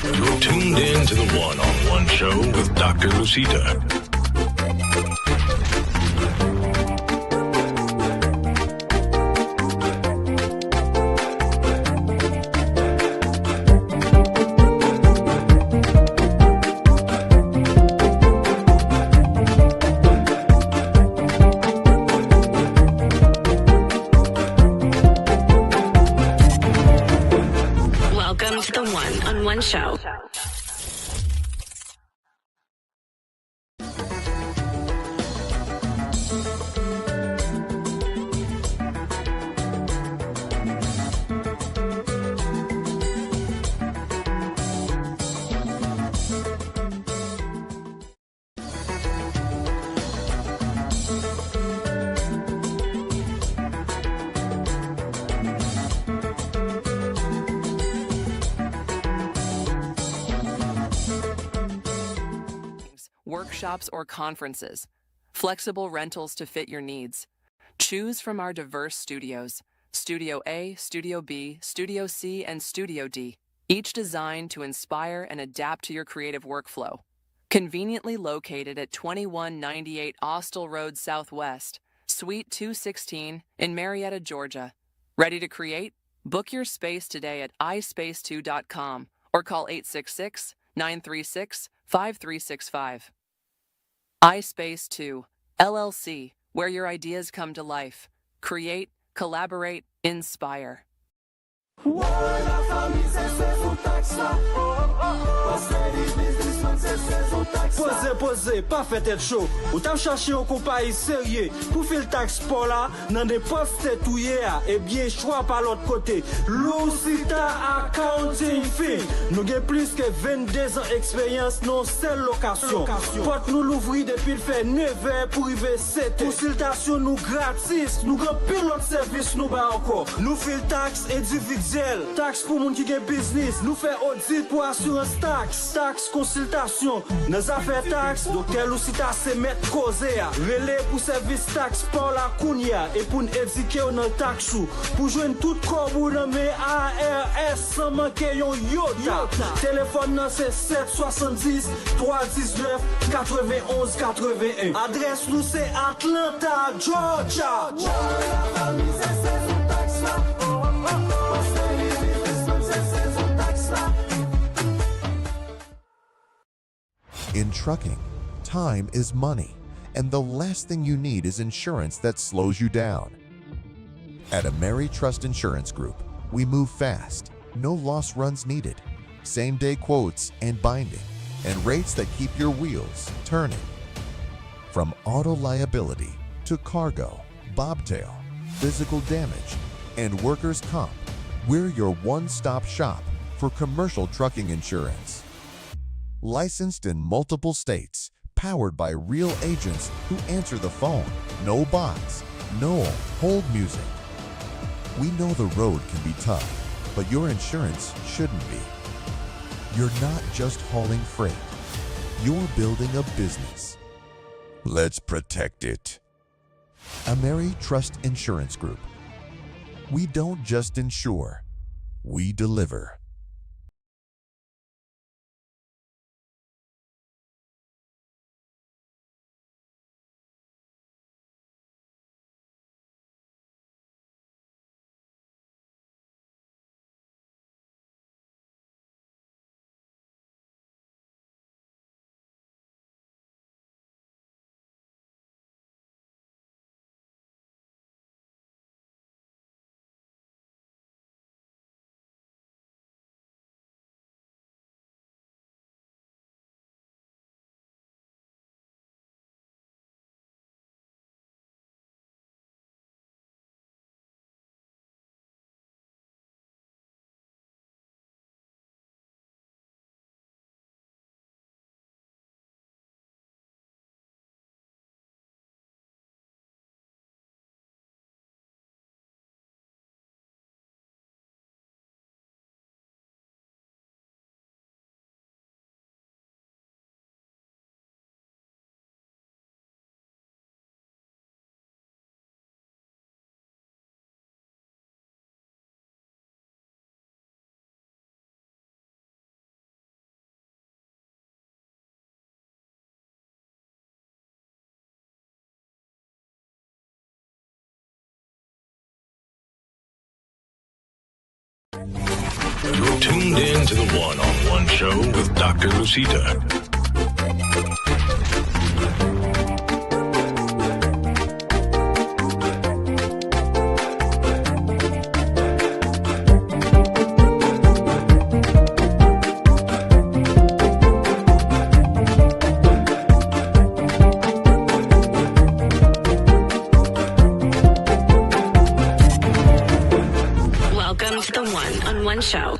You're tuned in to the one-on-one show with Dr. Lucita. Welcome to the one-on-one show. Workshops or conferences, flexible rentals to fit your needs. Choose from our diverse studios, Studio A, Studio B, Studio C, and Studio D, each designed to inspire and adapt to your creative workflow. Conveniently located at 2198 Austell Road Southwest, Suite 216 in Marietta, Georgia. Ready to create? Book your space today at ispace2.com or call 866-936-5365. iSpace 2, LLC, where your ideas come to life. Create, collaborate, inspire. Pose, pas fait tête chaud. Ou t'as cherché un compagnie sérieux pour faire le taxe pour là, dans des postes touillés, et bien choix par l'autre côté. Lucita Accounting Firm. Nous avons plus que 22 ans d'expérience dans seule location. Porte nous l'ouvrir depuis le fait 9 heures pour arriver 7 heures. Consultation nous gratis. Nous avons pile l'autre service nous bas encore. Nous faisons taxe individuelle. Taxe pour moun qui gen business. Nous faisons audit pour assurance taxe. Taxe consultation. Nos affaires taxe. Docteur Lucita se mettre causé. Relais pour service taxe pour la Kounia. Et pour nous éduquer dans taxe. Pour joindre tout corps dans mes ARS sans manquer yon yota. Téléphone nan c'est 770 319 91 81. Adresse nous c'est Atlanta, Georgia. In trucking, time is money, and the last thing you need is insurance that slows you down. At AmeriTrust Insurance Group, we move fast, no loss runs needed, same-day quotes and binding, and rates that keep your wheels turning. From auto liability to cargo, bobtail, physical damage, and workers' comp, we're your one-stop shop for commercial trucking insurance. Licensed in multiple states, powered by real agents who answer the phone. No bots, no hold music. We know the road can be tough, but your insurance shouldn't be. You're not just hauling freight. You're building a business. Let's protect it. AmeriTrust Insurance Group. We don't just insure, we deliver. Welcome to the one-on-one show with Dr. Lucita. Welcome to the one-on-one show.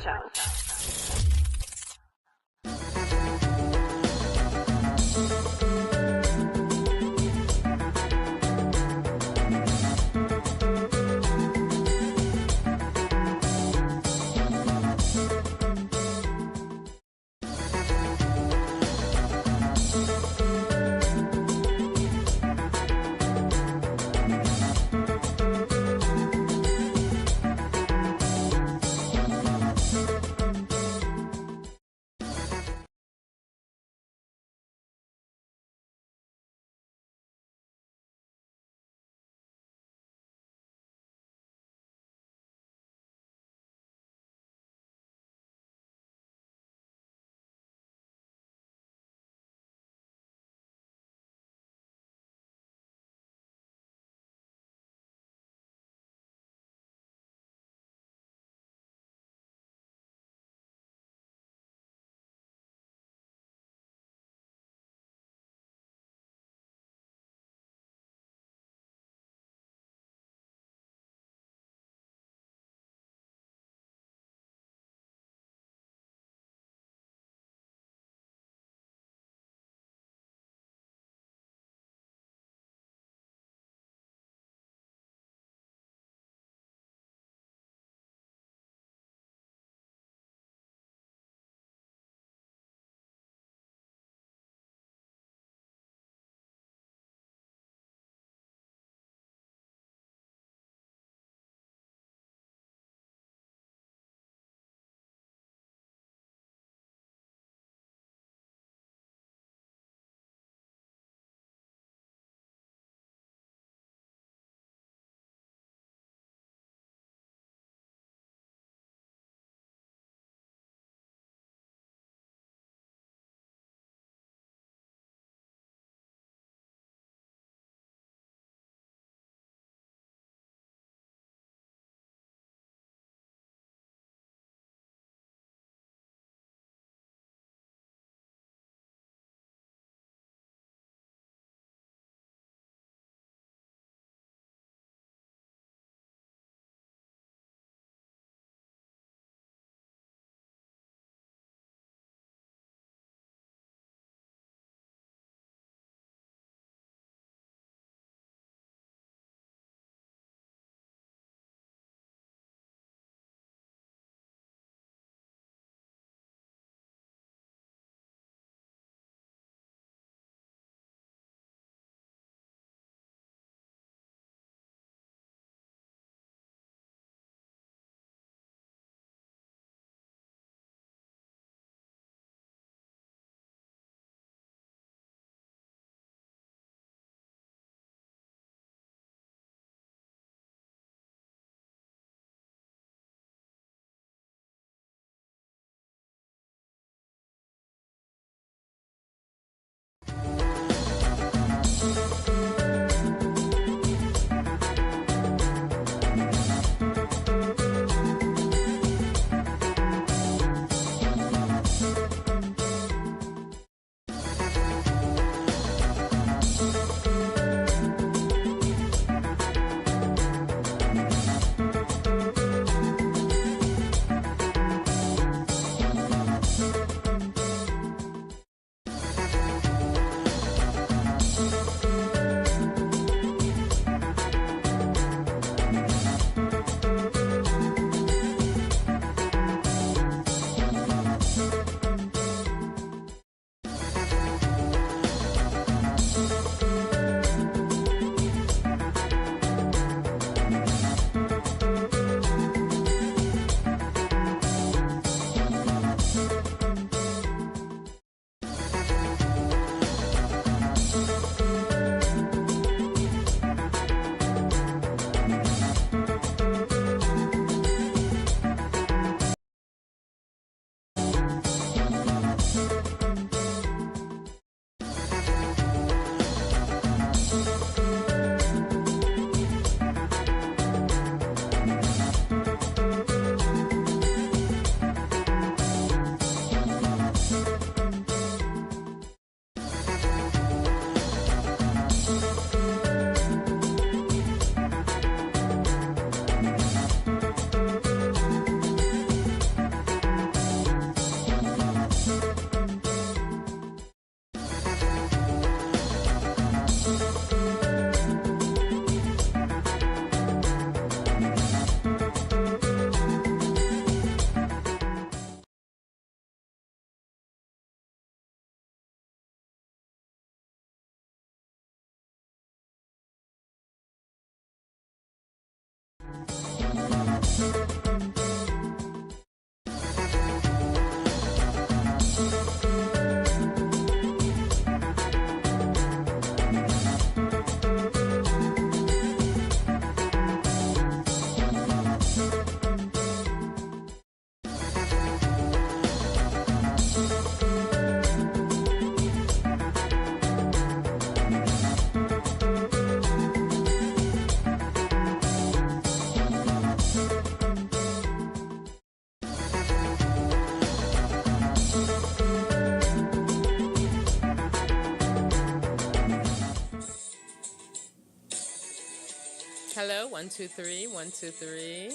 Hello, 1 2 3, 1 2 3.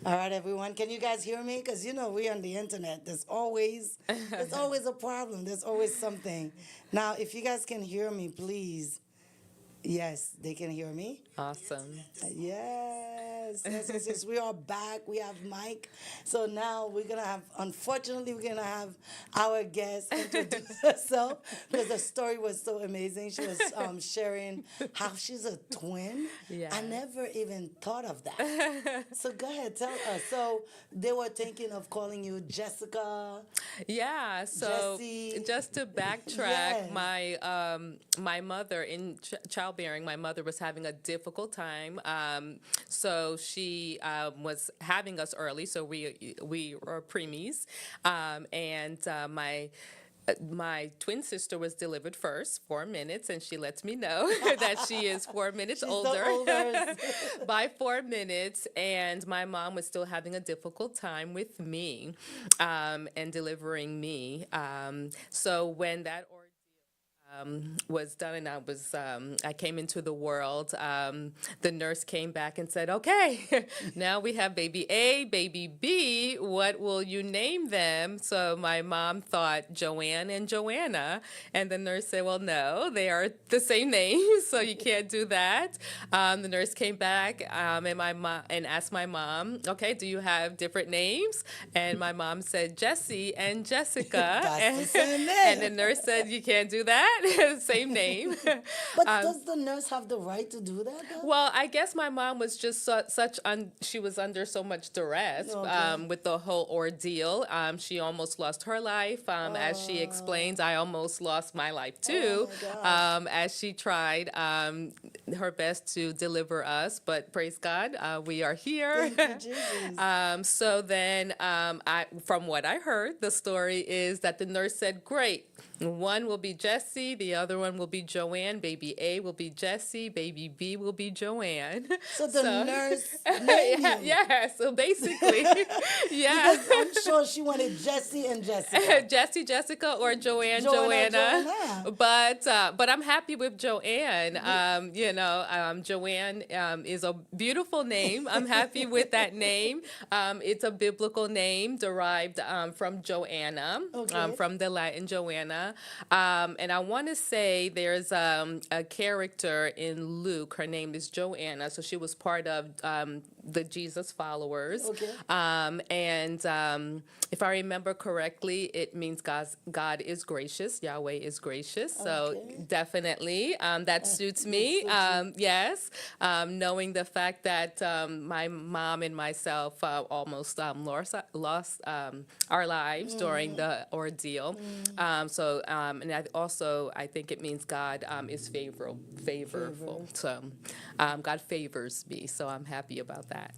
All right, everyone. Can you guys hear me? Because you know we're on the internet. There's always a problem. There's always something. Now, if you guys can hear me, please. Yes, they can hear me. Awesome. Yes. We are back. We have Mike. So now unfortunately, we're gonna have our guest introduce herself because the story was so amazing. She was sharing how she's a twin. Yeah. I never even thought of that. So go ahead, tell us. So they were thinking of calling you Jessica. Yeah. So Jessie. just to backtrack, my mother in childbearing, my mother was having a difficult time. So she was having us early. So we were preemies, and my twin sister was delivered first, 4 minutes, and she lets me know that she is 4 minutes older by 4 minutes. And my mom was still having a difficult time with me and delivering me. So when that was done and I came into the world, the nurse came back and said, okay, now we have baby A, baby B, what will you name them? So my mom thought Joanne and Joanna, and the nurse said, well, no, they are the same name, so you can't do that. The nurse came back and asked my mom, okay, do you have different names? And my mom said Jessie and Jessica. That's the same name. And the nurse said, you can't do that. Same name. But does the nurse have the right to do that, though? Well, I guess my mom was just she was under so much duress with the whole ordeal. She almost lost her life. As she explains, I almost lost my life too, as she tried her best to deliver us. But praise God, we are here. Thank you, Jesus. So then, from what I heard, the story is that the nurse said, great, one will be Jessie, the other one will be Joanne, baby A will be Jessie, baby B will be Joanne. So the nurse named you. Yeah, so basically, yeah. Because I'm sure she wanted Jessie and Jessica. Jessie, Jessica, or Joanna. But I'm happy with Joanne. Joanne is a beautiful name. I'm happy with that name. It's a biblical name derived from Joanna, from the Latin Joanna. And I want to say there's a character in Luke. Her name is Joanna. So she was part of the Jesus followers. Okay. And if I remember correctly, it means God is gracious. Yahweh is gracious. So definitely that suits me. Yes. Knowing the fact that my mom and myself almost lost our lives during the ordeal. And I think it means God is favorable. So God favors me. So I'm happy about that.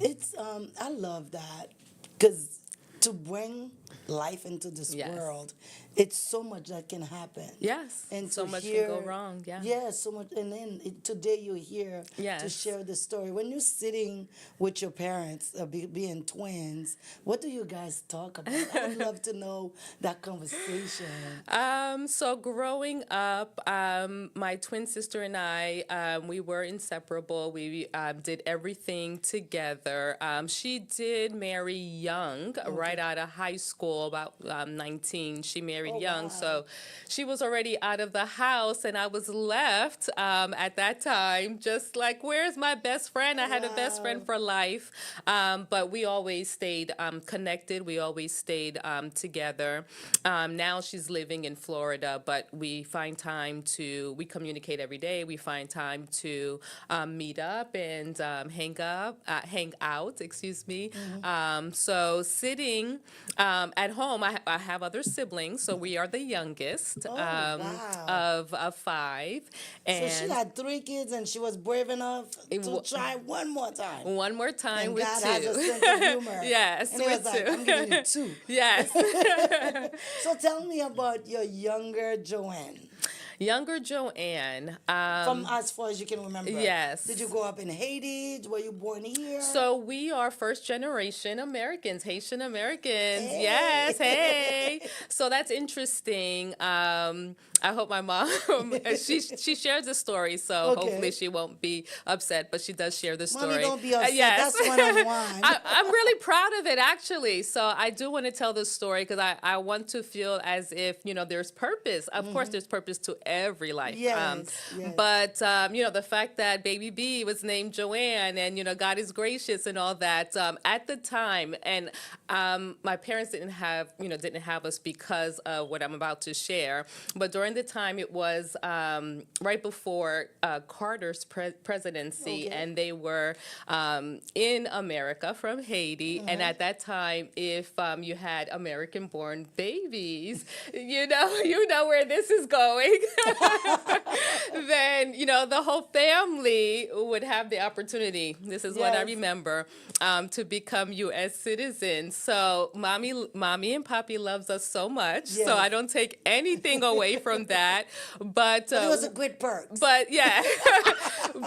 It's I love that because to bring life into this world, it's so much that can happen. Yes, and so much can go wrong. Yeah. Yeah, so much. And then today you're here to share the story. When you're sitting with your parents, being twins, what do you guys talk about? I would love to know that conversation. So growing up, my twin sister and I, we were inseparable. We did everything together. She did marry young, right out of high school, about 19. She married young, so she was already out of the house, and I was left at that time just like, where's my best friend? I had a best friend for life, but we always stayed connected. We always stayed together. Now she's living in Florida, but we find time we communicate every day. We find time to meet up and hang out, excuse me. So sitting at home, I have other siblings, so we are the youngest wow. of five. So And she had 3 kids, and she was brave enough to try one more time. one more time And with God two. has a sense of humor. Yes, And he was with like, two. I'm giving you 2. Yes. So tell me about your younger Joanne. Younger Joanne. From as far as you can remember. Yes. Did you grow up in Haiti? Were you born here? So we are first generation Americans, Haitian-Americans. Hey. Yes, hey. So that's interesting. I hope my mom, she shares the story, so Okay. hopefully she won't be upset, but she does share the story. Mommy, don't be upset. Yes. That's one-on-one. I'm really proud of it, actually. So I do want to tell the story because I want to feel as if, there's purpose. Of course, there's purpose to every life. Yes, yes. But, the fact that baby B was named Joanne and, God is gracious and all that, at the time, and my parents didn't have us because of what I'm about to share. But during the time, it was right before Carter's presidency, Okay. and they were in America from Haiti. And at that time, if you had American-born babies, you know where this is going. Then the whole family would have the opportunity. This is what I Yes. remember, to become U.S. citizens. So mommy and papi loves us so much. Yes. So I don't take anything away from that. But It was a good perk. but yeah,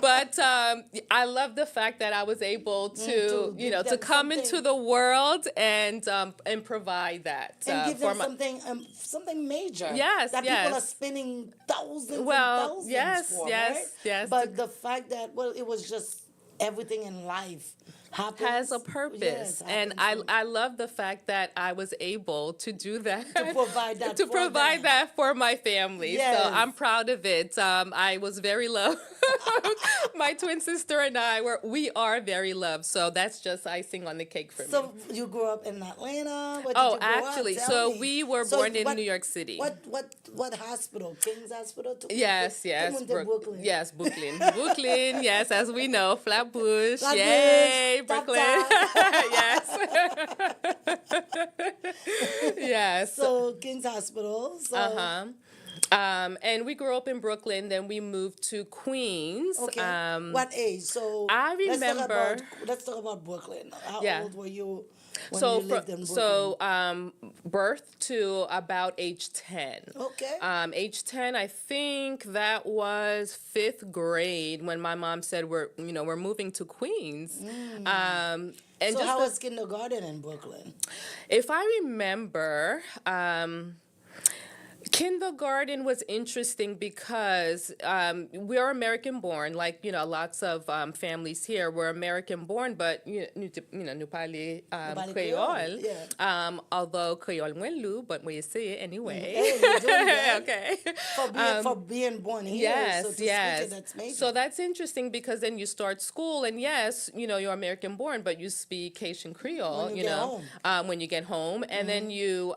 but I love the fact that I was able to give to them come into something. the world and provide that And give for them something major. Yes, that yes. people are spending thousands Well, and thousands yes, for, yes, right? yes. But the fact that it was just everything in life happens. has a purpose, Yes, and happens. I love the fact that I was able to do that, To provide that to for provide them. that for my family. Yes. So I'm proud of it. I was very loved. My twin sister and we are very loved. So that's just icing on the cake for me. So you grew up in Atlanta? Where did Oh, you grow up? actually, Tell so me. we were So born in what- New York City. What hospital? King's Hospital? Yes, yes, Brooklyn. yes, Brooklyn, Brooklyn. Yes, as we know, Flatbush. Flatbush, Yay, Top Brooklyn. Top. Yes. Yes. So King's Hospital. So, And we grew up in Brooklyn. Then we moved to Queens. okay. What age? So I remember- Let's talk about Brooklyn. How Yeah. old were you when So, you lived in Brooklyn? birth to about age 10. Okay. Age 10, I think that was 5th grade when my mom said we're moving to Queens. And So just how was kindergarten in Brooklyn? if I remember, kindergarten was interesting because we are American born, like lots of families here were American born, but nous parlons Creole. yeah. Although Creole moins loud, but we say it anyway. Hey, you're doing that. Okay. For being born here. Yes, so to yes. Speak it, that's major. So that's interesting because then you start school, and yes, you're American born, but you speak Haitian Creole. When you get home. When you get home, and then you,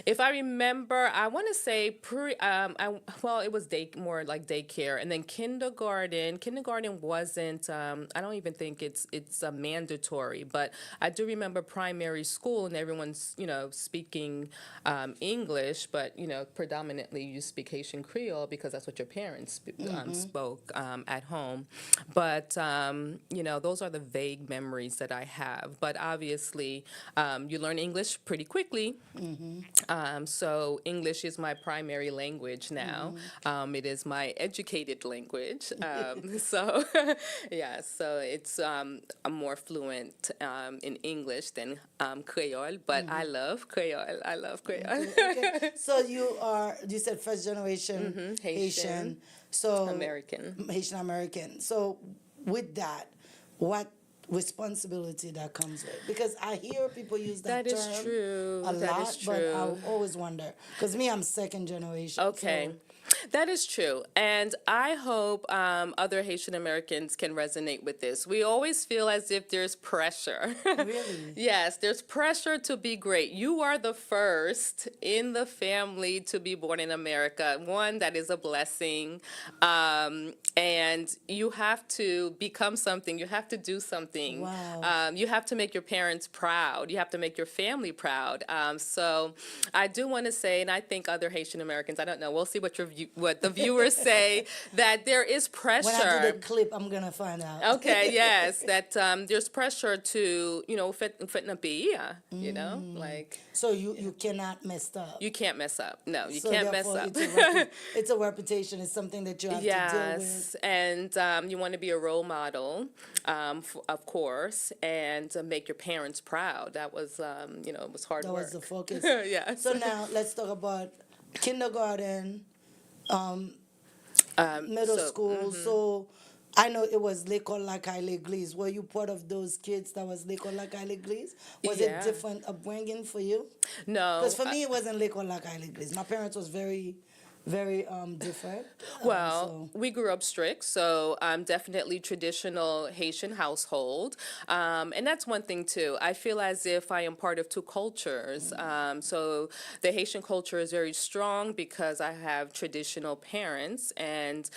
if I remember, I want to say it was more like daycare, and then kindergarten. Kindergarten wasn't. I don't even think it's mandatory, but I do remember primary school, and everyone's speaking English, but predominantly you speak Haitian Creole because that's what your parents spoke at home. But those are the vague memories that I have. But obviously, you learn English pretty quickly. So English is my primary language now. It is my educated language. So yeah, so it's I'm more fluent in English than Creole, but I love Creole. I love Creole. Okay. So you said first generation Haitian. So American. Haitian-American. So with that, what responsibility that comes with? Because I hear people use that term is true. a That lot, is but true. I always wonder. Because me, I'm second generation. Okay. That is true. And I hope other Haitian Americans can resonate with this. We always feel as if there's pressure. Really? Yes, there's pressure to be great. You are the first in the family to be born in America. One, that is a blessing. And you have to become something. You have to do something. Wow. You have to make your parents proud. You have to make your family proud. So I do want to say, and I think other Haitian Americans, I don't know, we'll see what the viewers say, that there is pressure. When I do the clip, I'm gonna find out. Okay, yes, that there's pressure to, fit na piya, like. So you cannot mess up. You can't mess up. No, you So can't mess therefore, up. it's a reputation. It's something that you have to deal Yes, with. and you want to be a role model, of course, and make your parents proud. That was, it was hard That work. was the focus. Yes. So now let's talk about kindergarten, middle school. So I know it was L'école à l'église. Were you part of those kids that was L'école à l'église? Was it Yeah. different upbringing for you? No. Because for me, it wasn't L'école à l'église. My parents was very, very different. Well, we grew up strict, so definitely traditional Haitian household. And that's one thing, too. I feel as if I am part of two cultures. So the Haitian culture is very strong because I have traditional parents. And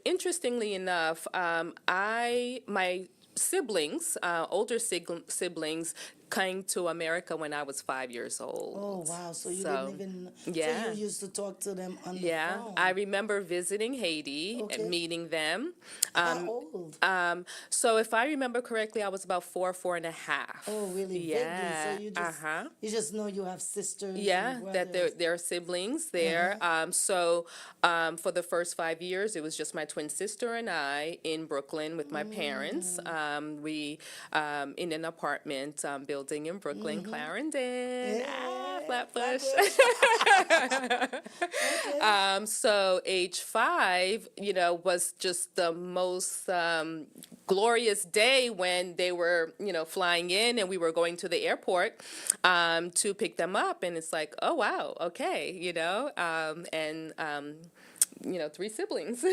interestingly enough, my siblings, older siblings, came to America when I was 5 years old. Oh, wow. So you didn't even... Yeah. So you used to talk to them on the Yeah, phone. I remember visiting Haiti Okay. and meeting them. How old? So if I remember correctly, I was about 4 and a half. Oh, really? Yeah. Vaguely. So you just know you have sisters. Yeah, and that brothers. there are siblings there. So for the first 5 years, it was just my twin sister and I in Brooklyn with my parents. We in an apartment building in Brooklyn, Clarendon, Flatbush. So age 5, was just the most glorious day when they were, flying in and we were going to the airport to pick them up. And it's like, oh, wow, okay, and 3 siblings.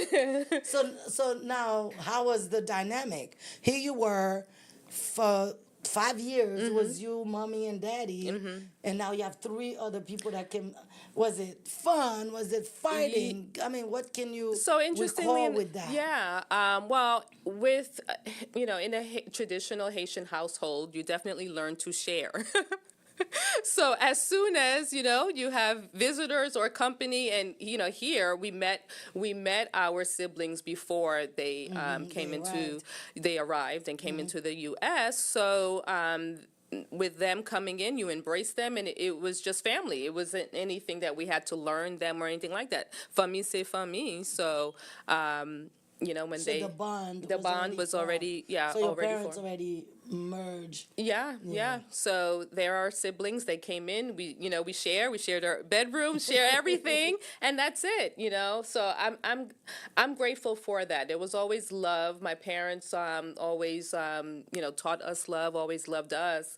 So now, how was the dynamic? Here you were for 5 years. It was you, mommy, and daddy, and now you have 3 other people that came. Was it fun? Was it fighting? I mean, what can you So interestingly, recall with that? yeah. Well, with in a traditional Haitian household, you definitely learn to share. So as soon as you have visitors or company, and here we met our siblings before they they arrived and came into the U.S. So with them coming in, you embrace them, and it was just family. It wasn't anything that we had to learn them or anything like that. Famille c'est famille. So when So the bond was already so your already parents formed. already merged. Yeah. So there are siblings. They came in. We shared our bedroom, share everything, and that's it. So I'm grateful for that. There was always love. My parents always taught us love. Always loved us.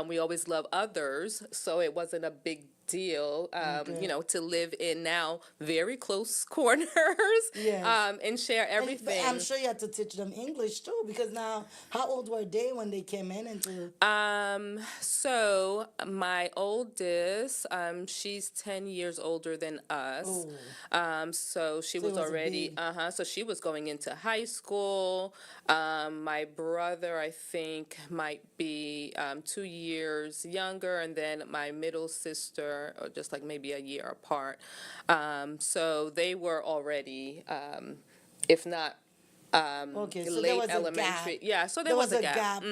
We always love others. So it wasn't a big deal, to live in now very close corners, Yes. and share But everything. I'm sure you had to teach them English too, because now, how old were they when they came in into? So my oldest, she's 10 years older than us. So she was was a already, big- so she was going into high school. My brother, I think, might be 2 years younger, and then my middle sister, or just like maybe a year apart. So they were already, if not Okay, so there late was a elementary. gap. Yeah, so There was a gap. gap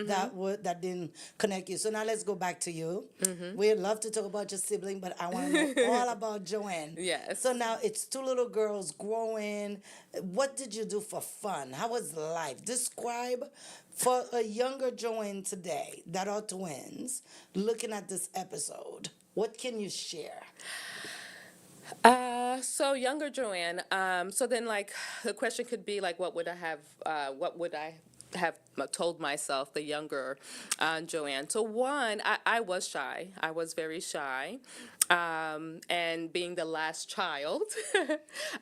that didn't connect you. So now let's go back to you. We'd love to talk about your sibling, but I want to know all about Joanne. Yes. So now it's 2 little girls growing. What did you do for fun? How was life? Describe for a younger Joanne today that are twins looking at this episode. What can you share? So younger Joanne. So then, like, the question could be like, what would I have told myself, the younger Joanne? So one, I was shy. I was very shy. And being the last child,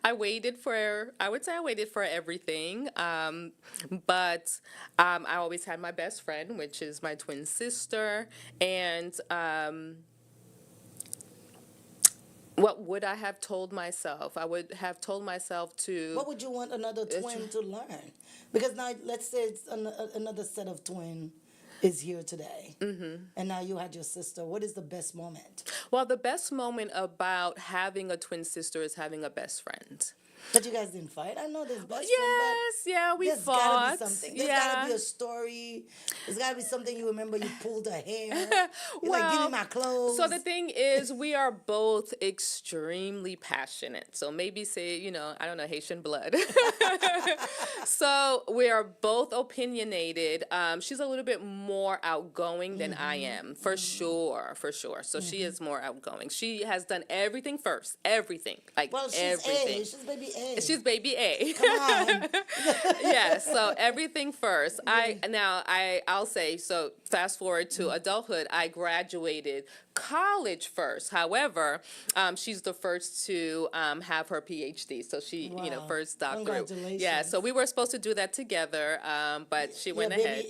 I would say I waited for everything. But I always had my best friend, which is my twin sister. And what would I have told myself? I would have told myself to. What would you want another twin to learn? Because now, let's say it's another set of twin is here today, and now you had your sister. What is the best moment? Well, the best moment about having a twin sister is having a best friend. But you guys didn't fight. I know there's best friend, but yeah, we there's fought. Gotta be something. There's gotta be a story. There's gotta be something you remember. You pulled her hair. You're like, give me my clothes. So the thing is, we are both extremely passionate. So maybe say, I don't know, Haitian blood. So we are both opinionated. She's a little bit more outgoing than I am, for sure. So she is more outgoing. She has done everything first. Everything. Well, she's everything. A. She's baby A. She's baby A. Come on. Yeah, so everything first. I'll say, so fast forward to adulthood, I graduated college first. However, she's the first to have her PhD. So she, first doctorate. Congratulations. Yeah, so we were supposed to do that together, but she went ahead.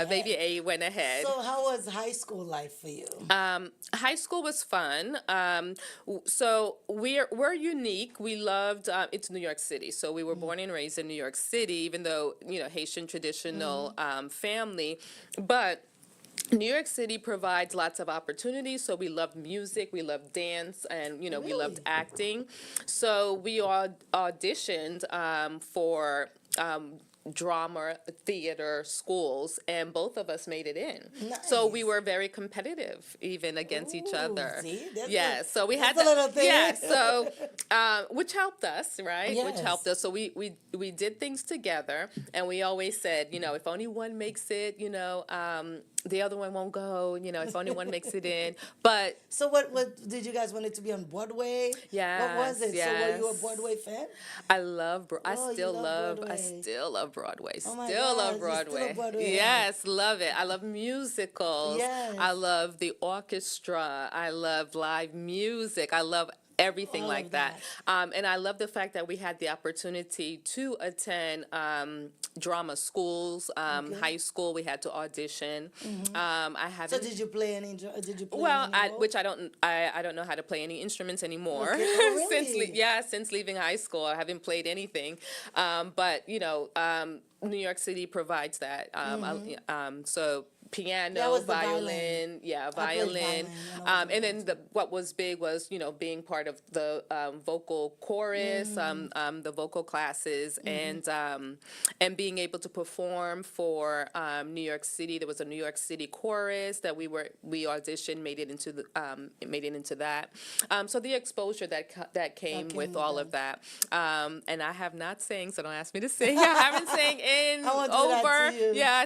Baby A went ahead. So how was high school life for you? High school was fun. So we're unique. We loved, it's New York City. So we were born and raised in New York City, even though, Haitian traditional family. But New York City provides lots of opportunities. So we loved music, we loved dance, and, we loved acting. So we all auditioned for drama theater schools, and both of us made it in. Nice. So we were very competitive, even against each other. See? So we had a little thing. Yeah, so which helped us, right? Yes. Which helped us. So we did things together, and we always said, if only one makes it, the other one won't go, if only one makes it in. But so what did you guys want it to be on Broadway? Yeah. What was it? Yes. So were you a Broadway fan? I still love Broadway. Oh my Still God, love you're Broadway. still a Broadway. Yes, love it. I love musicals. Yes. I love the orchestra. I love live music. I love everything like that. And I love the fact that we had the opportunity to attend drama schools. High school, we had to audition. I haven't. So did you play any? Did you play Well, any I don't know how to play any instruments anymore. Okay. Oh, really? Since leaving high school, I haven't played anything. But New York City provides that. So piano, violin. Violin. And then what was big was, being part of the vocal chorus, the vocal classes, and being able to perform for New York City. There was a New York City chorus that we auditioned, made it into that. So the exposure that came with all of that. And I have not sang, so don't ask me to sing. I haven't sang in over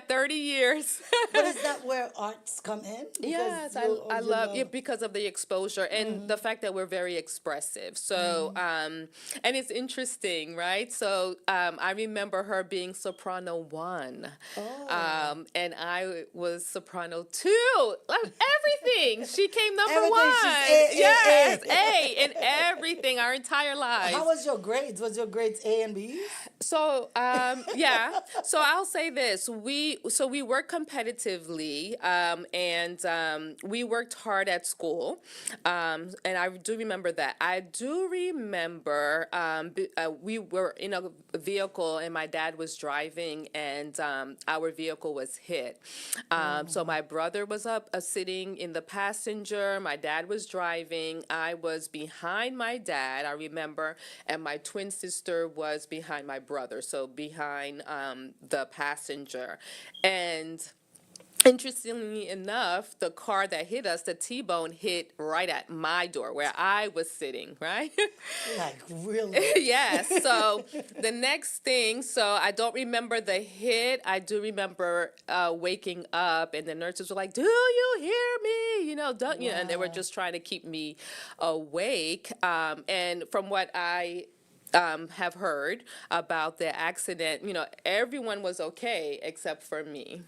30 years. But is that where arts come in? Yes, I love it because of the exposure and the fact that we're very expressive. So, and it's interesting, right? So I remember her being soprano 1, and I was soprano 2. Like everything, she came number 1. A in everything, our entire lives. How was your grades? Was your grades A and B? So so I'll say this: we worked competitively, and we worked hard at school, and I do remember that. I do remember we were in a vehicle, and my dad was driving, and our vehicle was hit. So my brother was sitting in the passenger. My dad was driving. I was behind my dad, I remember, and my twin sister was behind my brother, so behind the passenger. And interestingly enough, the car that hit us, the T-bone, hit right at my door where I was sitting, right? Like, really? Yes. So the next thing, so I don't remember the hit. I do remember waking up, and the nurses were like, "Do you hear me? Don't you?" And they were just trying to keep me awake. And from what I have heard about the accident, everyone was okay except for me.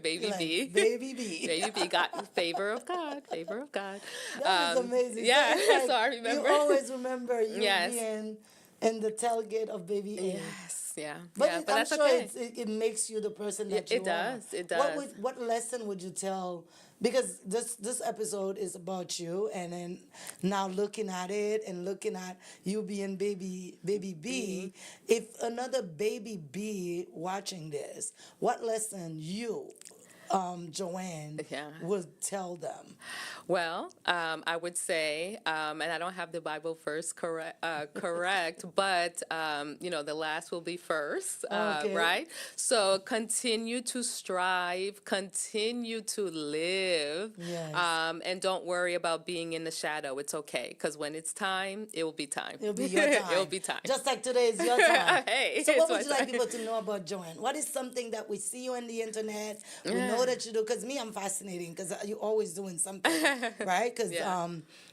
Baby Like, B. Baby B. Baby B got favor of God, favor of God. That is amazing. Yeah, So, it's like so I remember. You always remember you Yes. being in the tailgate of Baby A. Yes, yeah. But, yeah, but I'm that's sure okay. it makes you the person that It you does, are. it does. What lesson would you tell? Because this episode is about you, and then now looking at it and looking at you being baby B. Mm-hmm. If another baby B watching this, what lesson you, Joanne, Yeah. would tell them? Well, I would say, and I don't have the Bible verse correct, but the last will be first, Okay. right? So continue to strive, continue to live, Yes. and don't worry about being in the shadow. It's okay, because when it's time, it will be time. It'll be your time. It'll be time. Just like today is your time. Hey, So it's what my would you like time. people to know about Joanne? What is something that we see you on the internet? We know that you do, because me, I'm fascinating, because you're always doing something, right? Because Yeah.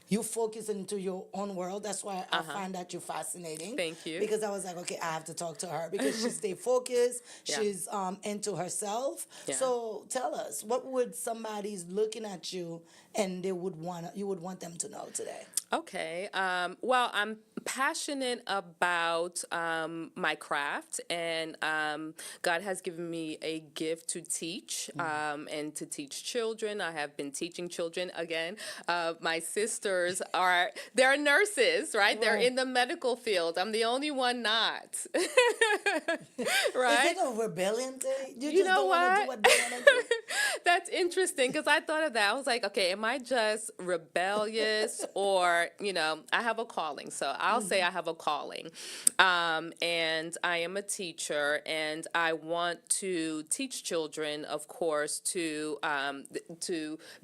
you focus into your own world. That's why I find that you're fascinating. Thank you. Because I was like, okay, I have to talk to her, because she stay focused. Yeah. She's into herself. Yeah. So tell us, what would somebody's looking at you and you would want them to know today? Okay. Well, I'm passionate about my craft, and God has given me a gift to teach and to teach children. I have been teaching children again. My sisters they're nurses, right? They're in the medical field. I'm the only one not. Right? Is it a rebellion thing? You You just know don't want to do what? what they want to do? That's interesting, because I thought of that. I was like, okay, am I just rebellious, or, I have a calling. So I'll say I have a calling. And I am a teacher, and I want to teach children, of course, to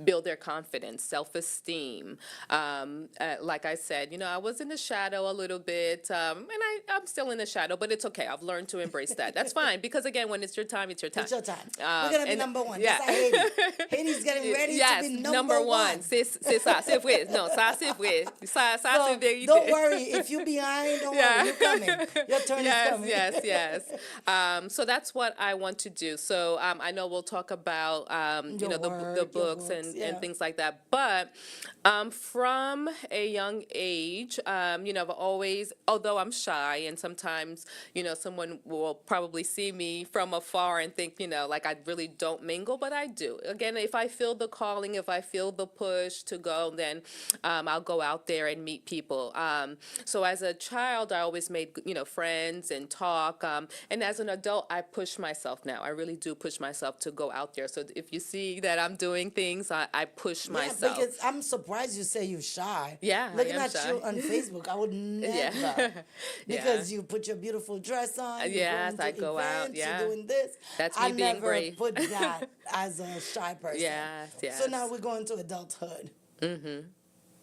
build their confidence, self-esteem. Like I said, I was in the shadow a little bit, and I'm still in the shadow, but it's okay. I've learned to embrace that. That's fine, because again, when it's your time, it's your time. It's your time. We're going to be and- number one. yeah. Just like Haiti. Haiti's getting ready Yes, to be number one. C'est ça, c'est vrai. Non, ça c'est vrai. Ça So, c'est vérité. don't worry. If you're behind, don't worry. You're coming. Your turn is coming. Yes. So that's what I want to do. So I know we'll talk about Your the work, your books books, yeah. and things like that. But from a young age, I've always, although I'm shy, and sometimes someone will probably see me from afar and think like I really don't mingle, but I do. Again, if I feel the calling, if I feel the push to go, then I'll go out there and meet people. So as a child, I always made friends and talk. And as an adult, I push myself now. I really do push myself to go out there. So if you see that I'm doing things, I push myself. Because I'm surprised you say you're shy. Yeah, I Looking am at shy. you on Facebook, I would never. Yeah. Because you put your beautiful dress on. you're Yes, going to I go out, events, yeah. You're doing this. That's I me being never brave. put that as a shy person. Yes. So now we're going to adulthood.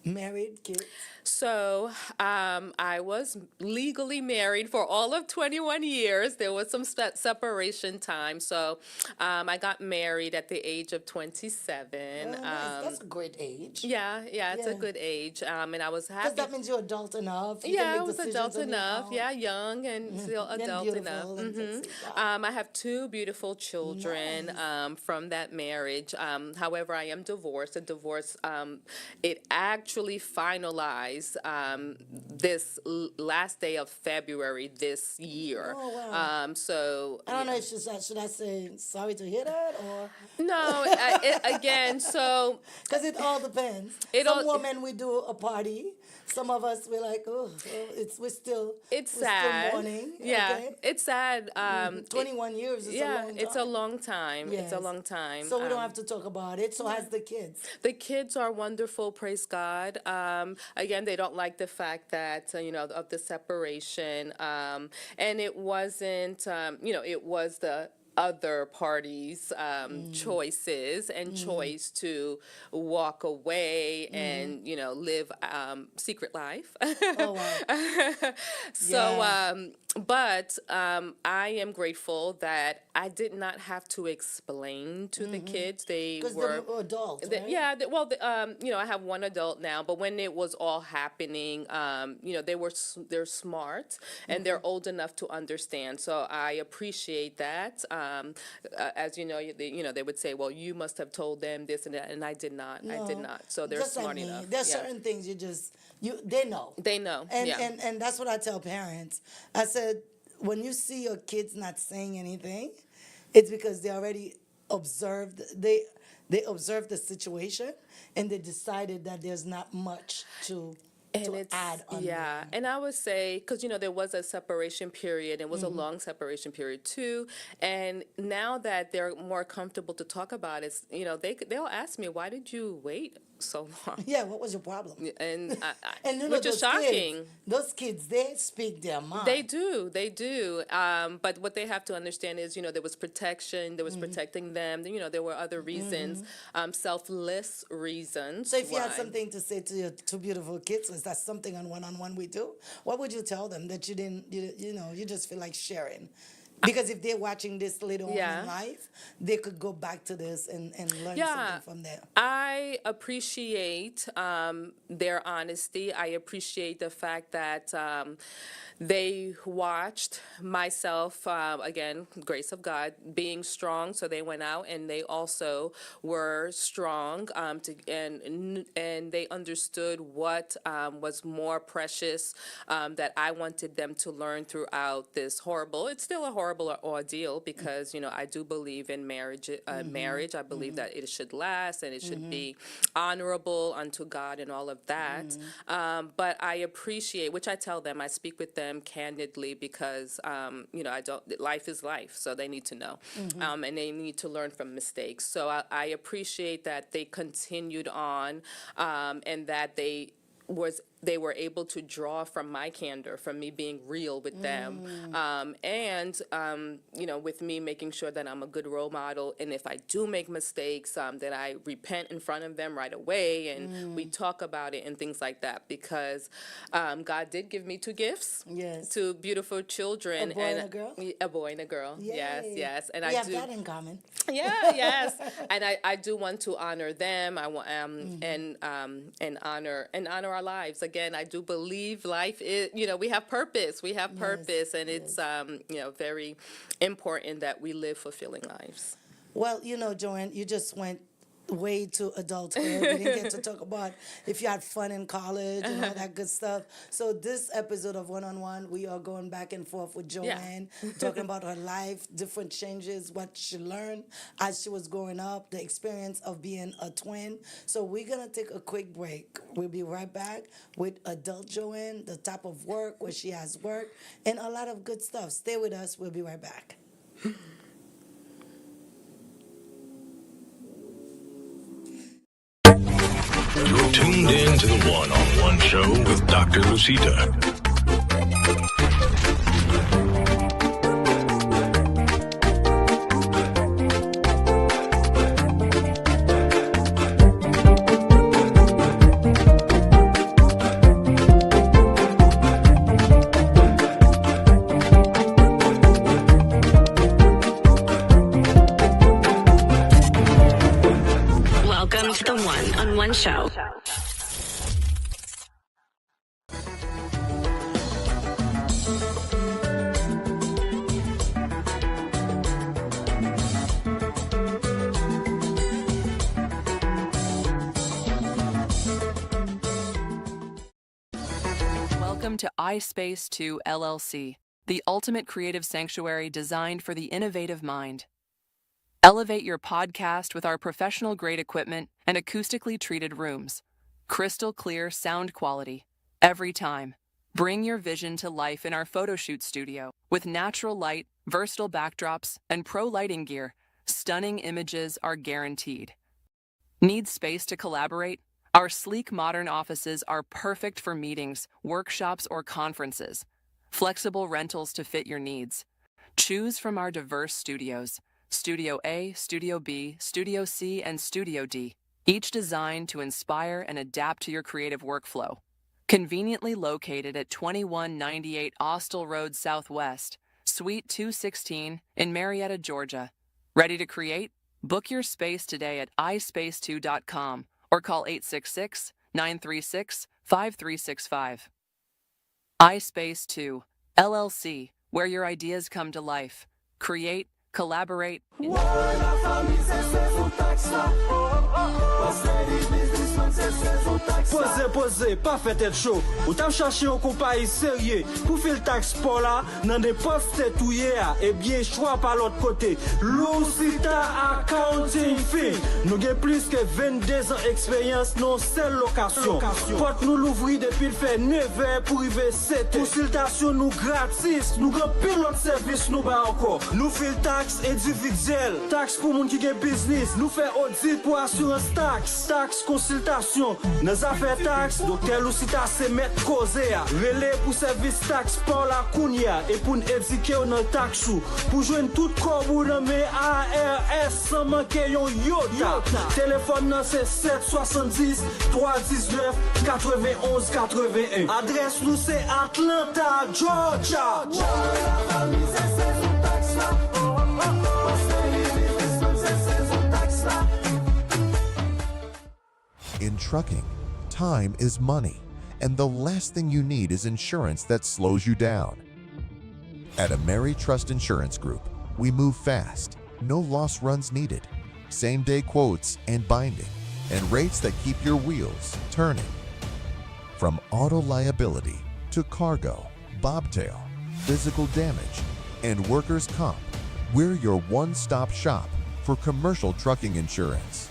Married, kids. So I was legally married for all of 21 years. There was some separation time. So I got married at the age of 27. Oh, nice. That's a great age. Yeah, it's a Yeah. good age. And I was Because happy. that means you're adult enough. You can Yeah, make I was decisions adult on your enough. own. Yeah, young and still And adult beautiful enough. and sexy. Wow. I have two beautiful children from that marriage. However, I am divorced. The divorce, it actually finalized this last day of February this year. Oh, wow. So I don't know if should I say sorry to hear that or no, again, so because it all depends. It Some all- women we do a party. Some of us we're like, we're still sad. still mourning. Yeah, okay? it's sad. 21 years is a long time. It's a long time. It's a Yes. long time. So we don't have to talk about it. So has the kids. The kids are wonderful, praise God. Again, they don't like the fact that, of the separation. And it wasn't, it was other parties' choices and choice to walk away and live secret life. Oh, wow. So, Yeah. but I am grateful that I did not have to explain to the kids. They Because were they're adults, right? yeah, I have one adult now, but when it was all happening, they're smart and they're old enough to understand. So I appreciate that. As you know, they would say, "Well, you must have told them this and that," and I did not. I did not. So they're Just like smart me. enough. There's Yeah. certain things they know. They know. And, yeah. and that's what I tell parents. I said, when you see your kids not saying anything, it's because they already observed they observed the situation and they decided that there's not much to add on. Yeah, and I would say, because there was a separation period, it was a long separation period too, and now that they're more comfortable to talk about it, they'll ask me, why did you wait so long? Yeah, what was your problem? And And which is shocking. Those kids, they speak their mind. They do. But what they have to understand is, there was protection, there was protecting them. There were other reasons, selfless reasons. So if you had why. something to say to your two beautiful kids, is that something on one-on-one we do? What would you tell them that you didn't, you just feel like sharing? Because if they're watching this later on in life, they could go back to this and learn something from there. I appreciate their honesty. I appreciate the fact that they watched myself, again, grace of God, being strong. So they went out and they also were strong, and they understood what was more precious that I wanted them to learn throughout this horrible. It's still a horrible ordeal because I do believe in marriage. Marriage, I believe that it should last and it should be honorable unto God and all of that. But I appreciate, which I tell them, I speak with them candidly because I don't. Life is life, so they need to know, and they need to learn from mistakes. So I appreciate that they continued on, and that they were able to draw from my candor, from me being real with them, and with me making sure that I'm a good role model, and if I do make mistakes, that I repent in front of them right away, and we talk about it and things like that, because God did give me two gifts, two beautiful children, A boy and a girl? A boy and a girl. Yay. Yes, and We I have do. that in common. Yeah, yes, and I do want to honor them. I want and honor our lives. Again, I do believe life is, we have purpose. We have purpose, and it's very important that we live fulfilling lives. Well, Joanne, you just went way to adulthood. We didn't get to talk about if you had fun in college and all that good stuff. So this episode of One-on-One, we are going back and forth with Joanne, talking about her life, different changes, what she learned as she was growing up, the experience of being a twin. So we're going to take a quick break. We'll be right back with adult Joanne, the type of work, where she has worked, and a lot of good stuff. Stay with us. We'll be right back. You're tuned in to the One-on-One Show with Dr. Lucita. Welcome to the One-on-One Show. Welcome to iSpace 2 LLC, the ultimate creative sanctuary designed for the innovative mind. Elevate your podcast with our professional-grade equipment and acoustically treated rooms. Crystal clear sound quality every time. Bring your vision to life in our photo shoot studio with natural light, versatile backdrops, and pro lighting gear. Stunning images are guaranteed. Need space to collaborate? Our sleek modern offices are perfect for meetings, workshops, or conferences. Flexible rentals to fit your needs. Choose from our diverse studios, Studio A, Studio B, Studio C, and Studio D, each designed to inspire and adapt to your creative workflow. Conveniently located at 2198 Austell Road Southwest, Suite 216 in Marietta, Georgia. Ready to create? Book your space today at ispace2.com or call 866-936-5365. iSpace 2, LLC, where your ideas come to life. Create, collaborate. Pose, pas fait tête chaud. Ou t'as cherché un compagnie sérieux pour faire le taxe pour là, dans des postes tout hier, et bien choix par l'autre côté. Lucita Accounting Firm. Nous avons plus que 22 ans d'expérience dans seule location. Porte nous l'ouvrir depuis le fait 9h pour arriver 7h. Consultation nous gratis. Nous avons pilote service nous bas encore. Nous faisons taxe individuelle. Taxe pour moun qui a business. Nous faisons audit pour assurance taxe. Taxe consultation. Nos affaires taxes, docteur Lucita se met causé à relais pour service taxe pour la Kounia et pour nous éduquer dans le taxe pour joindre tout corps pour nommer ARS sans manquer yon yota. Téléphone c'est 770 319 91 81. Adresse nous c'est Atlanta, Georgia. In trucking, time is money, and the last thing you need is insurance that slows you down. At AmeriTrust Insurance Group, we move fast, no loss runs needed, same-day quotes and binding, and rates that keep your wheels turning. From auto liability to cargo, bobtail, physical damage, and workers' comp, we're your one-stop shop for commercial trucking insurance.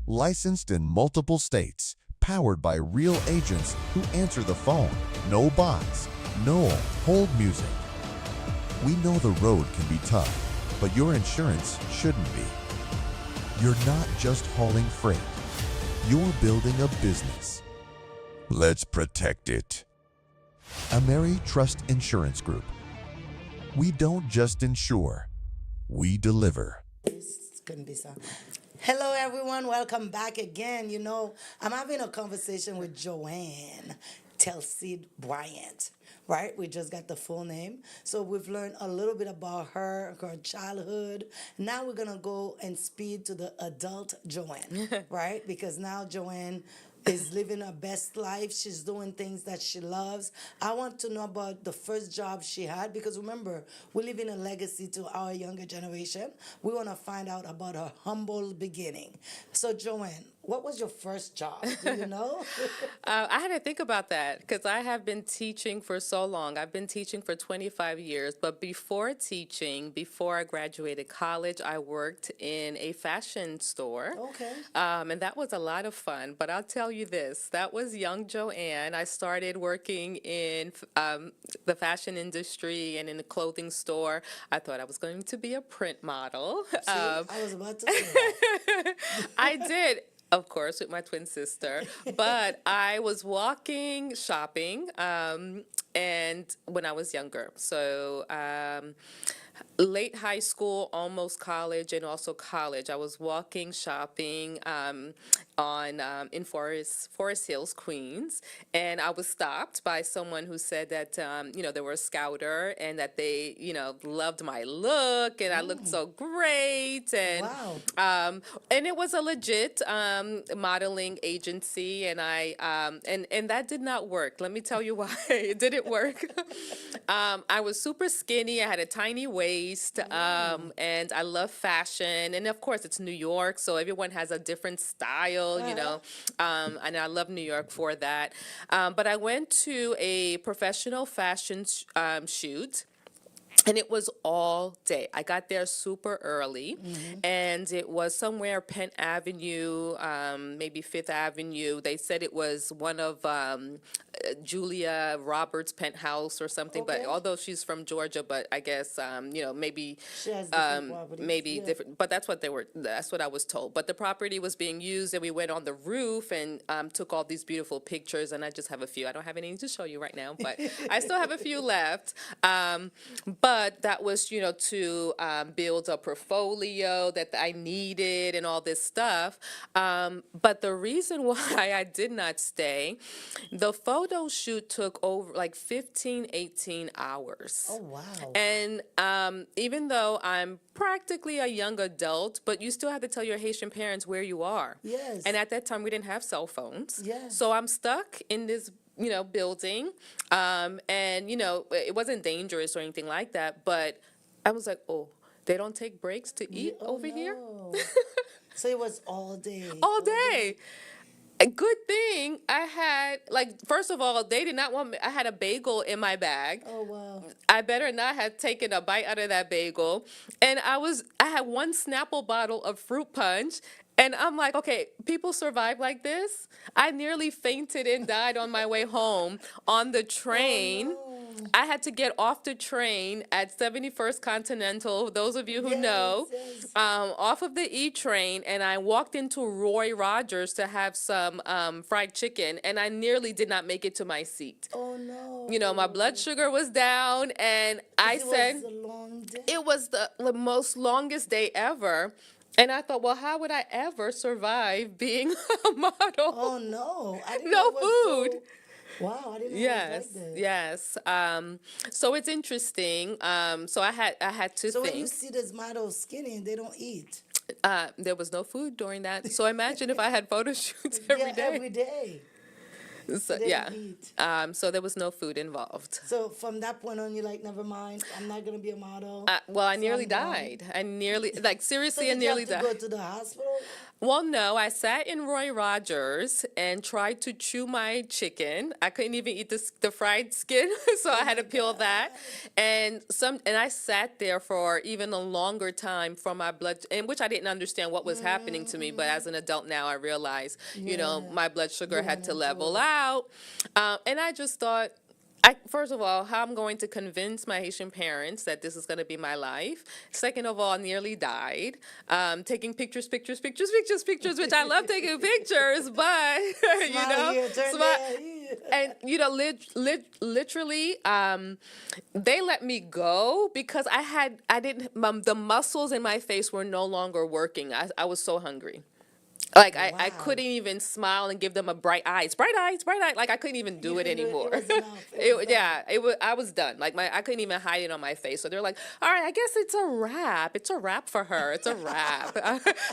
Licensed in multiple states, powered by real agents who answer the phone. No bots, no hold music. We know the road can be tough, but your insurance shouldn't be. You're not just hauling freight. You're building a business. Let's protect it. AmeriTrust Insurance Group. We don't just insure, we deliver. It's gonna be so. Hello, everyone. Welcome back again. You know, I'm having a conversation with Joanne Telcide-Bryant, right? We just got the full name. So we've learned a little bit about her childhood. Now we're going to go and speed to the adult Joanne, right? Because now Joanne is living her best life. She's doing things that she loves. I want to know about the first job she had, because remember, we're leaving a legacy to our younger generation. We want to find out about her humble beginning. So Joanne, what was your first job? Do you know? I had to think about that because I have been teaching for so long. I've been teaching for 25 years. But before teaching, before I graduated college, I worked in a fashion store. Okay. And that was a lot of fun. But I'll tell you this, that was young Joanne. I started working in the fashion industry and in the clothing store. I thought I was going to be a print model. See, I was about to say that. I did. Of course, with my twin sister. But I was walking, shopping, and when I was younger. So late high school, almost college, and also college. I was walking, shopping in Forest Hills, Queens, and I was stopped by someone who said that they were a scouter and that they loved my look and I looked so great, and wow. And it was a legit modeling agency, and I and that did not work. Let me tell you why it didn't work. I was super skinny. I had a tiny waist, and I love fashion, and of course it's New York, so everyone has a different style, and I love New York for that. But I went to a professional fashion shoot. And it was all day. I got there super early, and it was somewhere Penn Avenue, maybe Fifth Avenue. They said it was one of Julia Roberts' penthouse or something. Okay. But although she's from Georgia, but I guess maybe She has different properties. maybe different. But that's what they were. That's what I was told. But the property was being used, and we went on the roof and took all these beautiful pictures. And I just have a few. I don't have any to show you right now, but I still have a few left. But but that was, to build a portfolio that I needed and all this stuff. But the reason why I did not stay, the photo shoot took over like 15, 18 hours. Oh, wow. And even though I'm practically a young adult, but you still have to tell your Haitian parents where you are. Yes. And at that time, we didn't have cell phones. Yes. So I'm stuck in this, building. And, it wasn't dangerous or anything like that. But I was like, oh, they don't take breaks to eat over here? So it was all day. All day. A good thing I had, first of all, they did not want me. I had a bagel in my bag. Oh, wow. I better not have taken a bite out of that bagel. And I had one Snapple bottle of fruit punch. And I'm like, okay, people survive like this? I nearly fainted and died on my way home on the train. Oh, no. I had to get off the train at 71st Continental, those of you who know, off of the E train, and I walked into Roy Rogers to have some fried chicken, and I nearly did not make it to my seat. Oh, no. My blood sugar was down, and It was a long day. it was the most longest day ever. And I thought, well, how would I ever survive being a model? Oh, no. I didn't No know it was food. Wow, I didn't know Yes, it was like that. yes. So it's interesting. So I had to So think. when you see this model skinny and they don't eat. There was no food during that. So imagine if I had photo shoots every day. Every day. So, They yeah. didn't eat. So there was no food involved. So from that point on, you're like, never mind. I'm not gonna be a model. Well, I So nearly I'm done. died. I nearly, seriously, So I did you nearly have to died. go to the hospital? Well, no, I sat in Roy Rogers and tried to chew my chicken. I couldn't even eat the fried skin, so I had to peel that. And I sat there for even a longer time from my blood, and which I didn't understand what was happening to me. But as an adult now, I realize, my blood sugar had to level out. And I just thought, first of all, how I'm going to convince my Haitian parents that this is going to be my life. Second of all, I nearly died. Taking pictures, which I love taking pictures, but, Smile here, turn there. and, literally, they let me go because the muscles in my face were no longer working. I was so hungry. I Wow. couldn't even smile and give them a bright eyes. Like I couldn't even do it anymore. It was enough. It was. I was done. I couldn't even hide it on my face. So they're like, all right, I guess it's a wrap. It's a wrap for her. It's a wrap.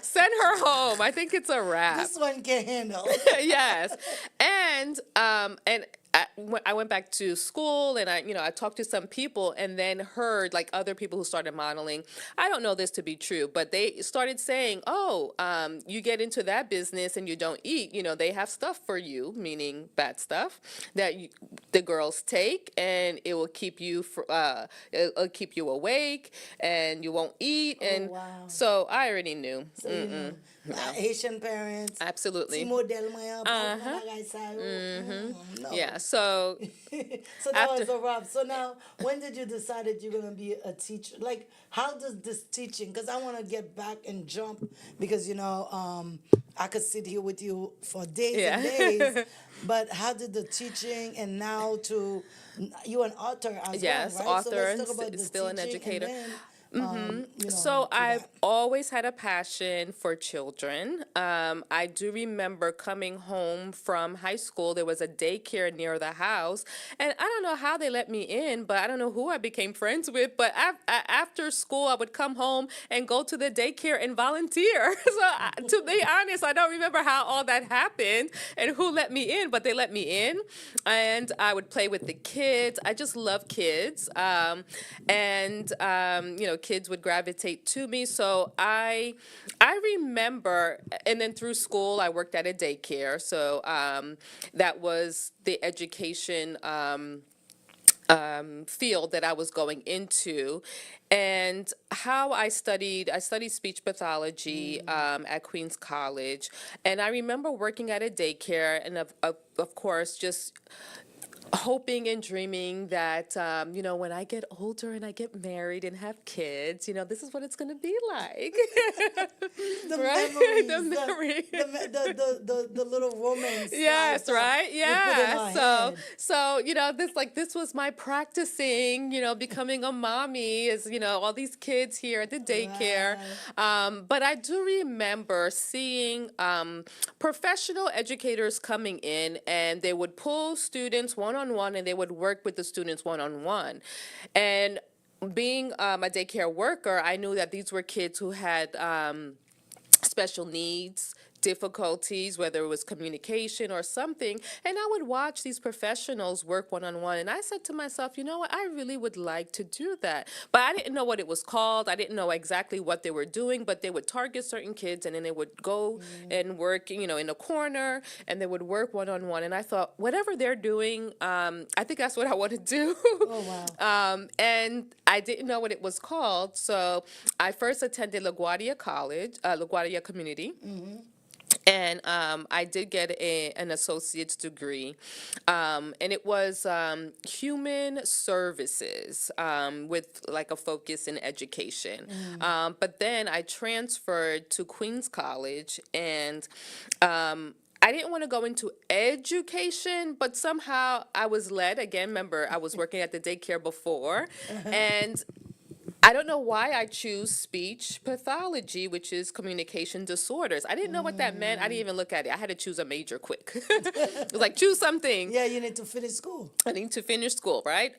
Send her home. I think it's a wrap. This one can handle. Yes. And I went back to school and I talked to some people and then heard other people who started modeling. I don't know this to be true, but they started saying, oh, you get into that business and you don't eat, they have stuff for you, meaning bad stuff that the girls take and it will keep you it'll keep you awake and you won't eat. And wow. so I already knew. So, you know, Haitian parents. Absolutely. No. Yeah, so So that was a wrap. So now, when did you decide that you're gonna be a teacher? Like, how does this teaching? Because I want to get back and jump because I could sit here with you for days and days. But how did the teaching and now to you're an author as yes, well, right? author, So let's talk about and the still an teaching educator. and then, So to I've that. always had a passion for children. I do remember coming home from high school. There was a daycare near the house, and I don't know how they let me in, but I don't know who I became friends with. But after school, I would come home and go to the daycare and volunteer. So to be honest, I don't remember how all that happened and who let me in, but they let me in, and I would play with the kids. I just love kids, kids would gravitate to me. So I remember, and then through school, I worked at a daycare. So that was the education field that I was going into. And how I studied speech pathology at Queens College. And I remember working at a daycare and of course just hoping and dreaming that, when I get older and I get married and have kids, this is what it's going to be like. The right? memories, The memory. the little romance. Yes, right? Yeah. So, head. this was my practicing, becoming a mommy is, all these kids here at the daycare. But I do remember seeing professional educators coming in, and they would pull students one-on-one, and they would work with the students one-on-one. And being a daycare worker, I knew that these were kids who had special needs, difficulties, whether it was communication or something, and I would watch these professionals work one-on-one, and I said to myself, you know what, I really would like to do that. But I didn't know what it was called. I didn't know exactly what they were doing, but they would target certain kids, and then they would go and work, in a corner, and they would work one-on-one, and I thought, whatever they're doing, I think that's what I want to do. Oh, wow. And I didn't know what it was called, so I first attended LaGuardia College, LaGuardia Community. And I did get an associate's degree, and it was human services with like a focus in education. But then I transferred to Queens College, and I didn't want to go into education, but somehow I was led. Again, remember, I was working at the daycare before, and I don't know why I choose speech pathology, which is communication disorders. I didn't know what that meant. I didn't even look at it. I had to choose a major quick. It was like, choose something. Yeah, you need to finish school. I need to finish school, right?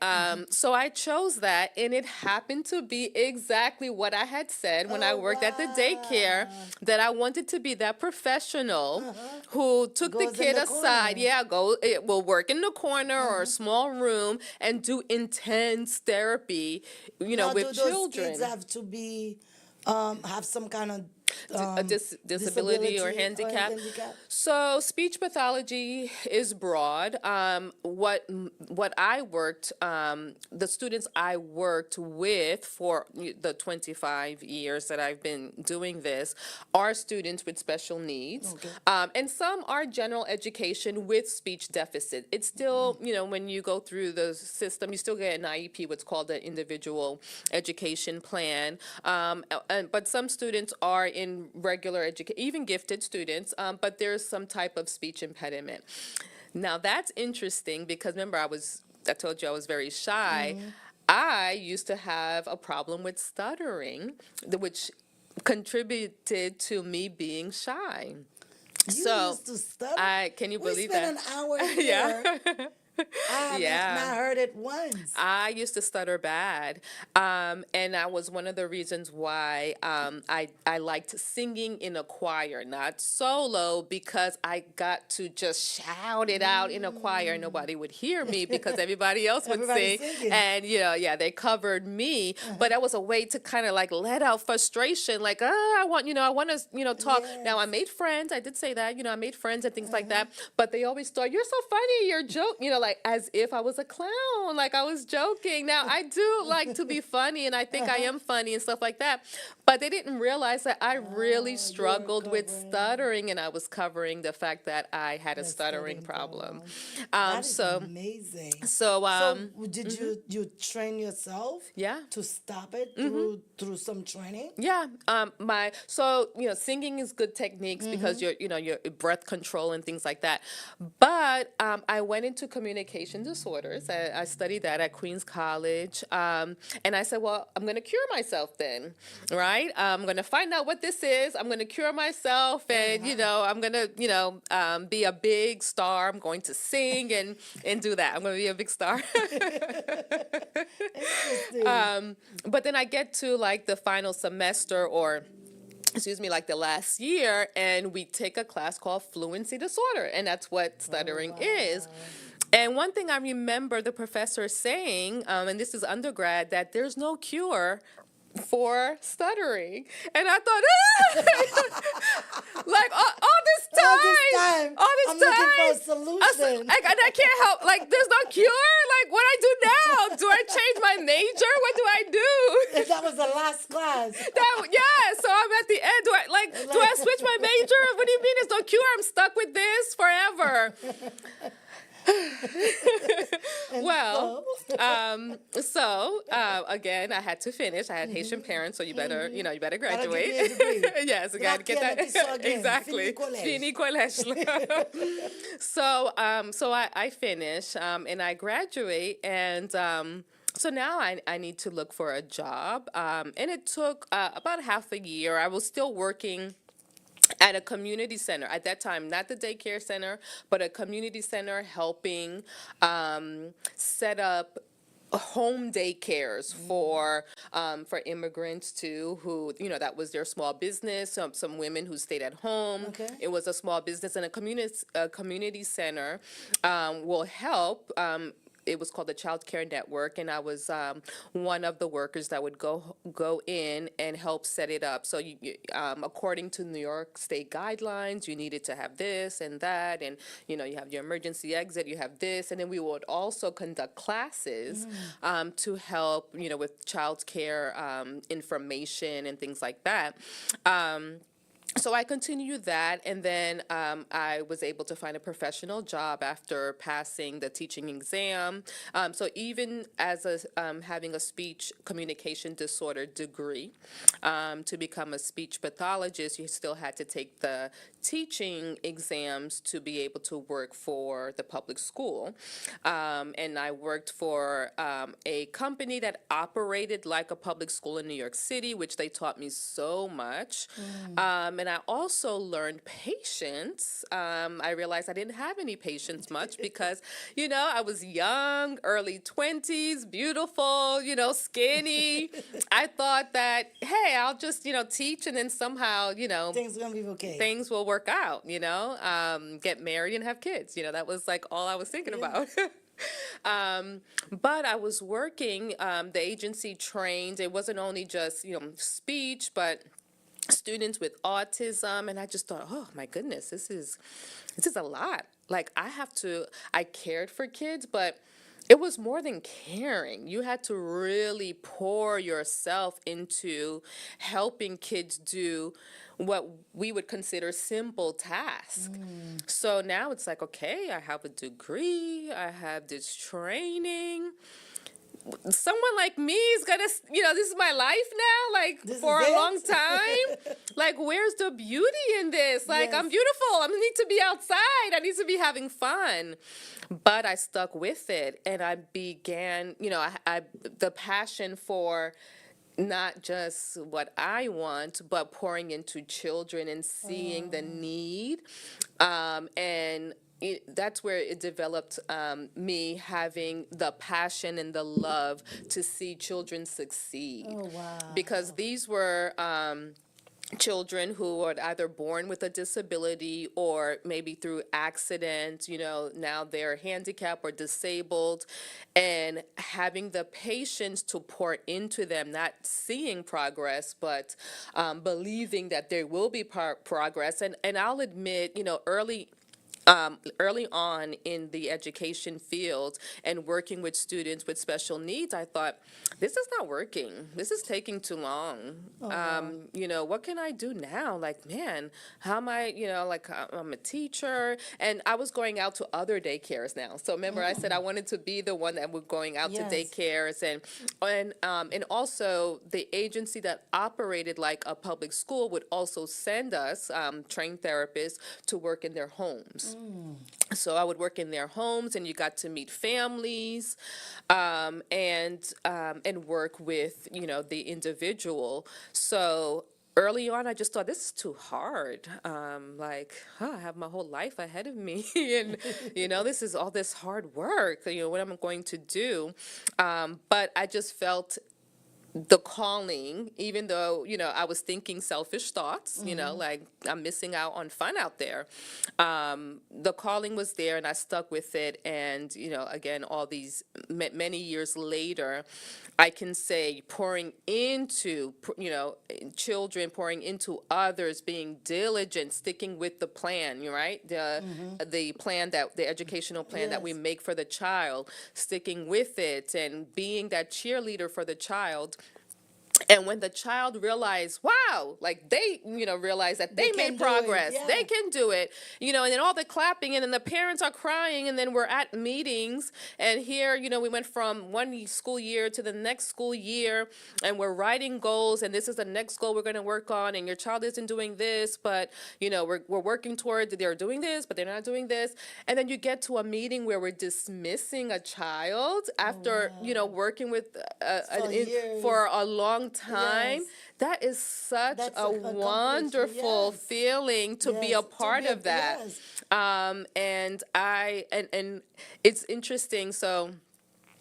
So I chose that, and it happened to be exactly what I had said when I worked at the daycare, that I wanted to be that professional who took the kid aside. Yeah, will work in the corner or a small room and do intense therapy, Now, with do those children. kids have to be have some kind of A disability or handicap. So speech pathology is broad. What I worked, the students I worked with for the 25 years that I've been doing this are students with special needs. And some are general education with speech deficit. It's still, when you go through the system, you still get an IEP, what's called an individual education plan. But some students are in regular education, even gifted students, but there's some type of speech impediment. Now that's interesting because remember, I told you I was very shy. I used to have a problem with stuttering, which contributed to me being shy. You So used to stutter? can you We believe spent that? an hour here. Yeah. I have not heard it once. I used to stutter bad, and that was one of the reasons why I liked singing in a choir, not solo, because I got to just shout it out in a choir, and nobody would hear me because everybody else would sing, singing. and they covered me. But that was a way to kind of like let out frustration, like I want to talk. Yes. Now I made friends. I did say that, I made friends and things like that. But they always thought, you're so funny, you're joking, like as if I was a clown, like I was joking. Now I do like to be funny, and I think I am funny and stuff like that. But they didn't realize that I really struggled with stuttering, and I was covering the fact that I had a stuttering problem. That is amazing. So did you train yourself? Yeah. To stop it through some training? Yeah. Singing is good techniques because your breath control and things like that. But I went into communication disorders. I studied that at Queens College. And I said, well, I'm going to cure myself then, right? I'm going to find out what this is. I'm going to cure myself, and, I'm going to, be a big star. I'm going to sing and do that. I'm going to be a big star. But then I get to like the final semester like the last year, and we take a class called fluency disorder, and that's what stuttering is. And one thing I remember the professor saying, and this is undergrad, that there's no cure for stuttering. And I thought, like all this time, I'm looking for a solution. And I can't help, like, there's no cure. Like, what do I do now? Do I change my major? What do I do? That was the last class. So I'm at the end. Do I switch my major? What do you mean there's no cure? I'm stuck with this forever. Well, again, I had to finish. I had Haitian parents, so you better, you better Gotta graduate. get your degree. Yes, I got to get that. Exactly. Fini college. So I finish, and I graduate, and so now I need to look for a job, and it took about half a year. I was still working at a community center at that time, not the daycare center, but a community center helping set up home daycares for immigrants too, who that was their small business. Some women who stayed at home. Okay. It was a small business, and a community center will help. It was called the Child Care Network, and I was one of the workers that would go in and help set it up. So, according to New York State guidelines, you needed to have this and that, and you have your emergency exit, you have this, and then we would also conduct classes to help, with child care information and things like that. So I continued that, and then I was able to find a professional job after passing the teaching exam. So even as having a speech communication disorder degree, to become a speech pathologist, you still had to take the teaching exams to be able to work for the public school. And I worked for a company that operated like a public school in New York City, which they taught me so much. And I also learned patience. I realized I didn't have any patience much because, I was young, early 20s, beautiful, skinny. I thought that, hey, I'll just, teach, and then somehow, things are gonna be okay. Things will work out, get married and have kids. That was like all I was thinking about. But I was working, the agency trained, it wasn't only just, speech, but students with autism, and I just thought, oh my goodness, this is a lot. Like I cared for kids, but it was more than caring. You had to really pour yourself into helping kids do what we would consider simple tasks. So now it's like, okay, I have a degree, I have this training. Someone like me is gonna, this is my life now, like for a long time. Like, where's the beauty in this? Like, I'm beautiful. I need to be outside. I need to be having fun. But I stuck with it, and I began, the passion for not just what I want, but pouring into children and seeing the need, and that's where it developed me having the passion and the love to see children succeed. Oh, wow. Because these were children who are either born with a disability or maybe through accident, now they're handicapped or disabled, and having the patience to pour into them, not seeing progress, but believing that there will be progress. And I'll admit, early on in the education field and working with students with special needs, I thought, this is not working. This is taking too long. What can I do now? Like, man, how am I, I'm a teacher, and I was going out to other daycares now. So remember, I said I wanted to be the one that was going out to daycares, and also the agency that operated like a public school would also send us trained therapists to work in their homes. So I would work in their homes, and you got to meet families, and work with the individual. So early on, I just thought, this is too hard. I have my whole life ahead of me, and this is all this hard work. What am I going to do? But I just felt the calling, even though, I was thinking selfish thoughts, like I'm missing out on fun out there. The calling was there, and I stuck with it. And, again, all these many years later, I can say pouring into, children, pouring into others, being diligent, sticking with the plan, right? The plan the educational plan that we make for the child, sticking with it and being that cheerleader for the child. And when the child realized, wow, like they, realize that they made progress, they can do it, and then all the clapping, and then the parents are crying, and then we're at meetings, and here, we went from one school year to the next school year, and we're writing goals, and this is the next goal we're going to work on, and your child isn't doing this, but, we're working toward, they're doing this, but they're not doing this, and then you get to a meeting where we're dismissing a child after, working with for a long time. That is such a wonderful feeling to be a part of that. And it's interesting. So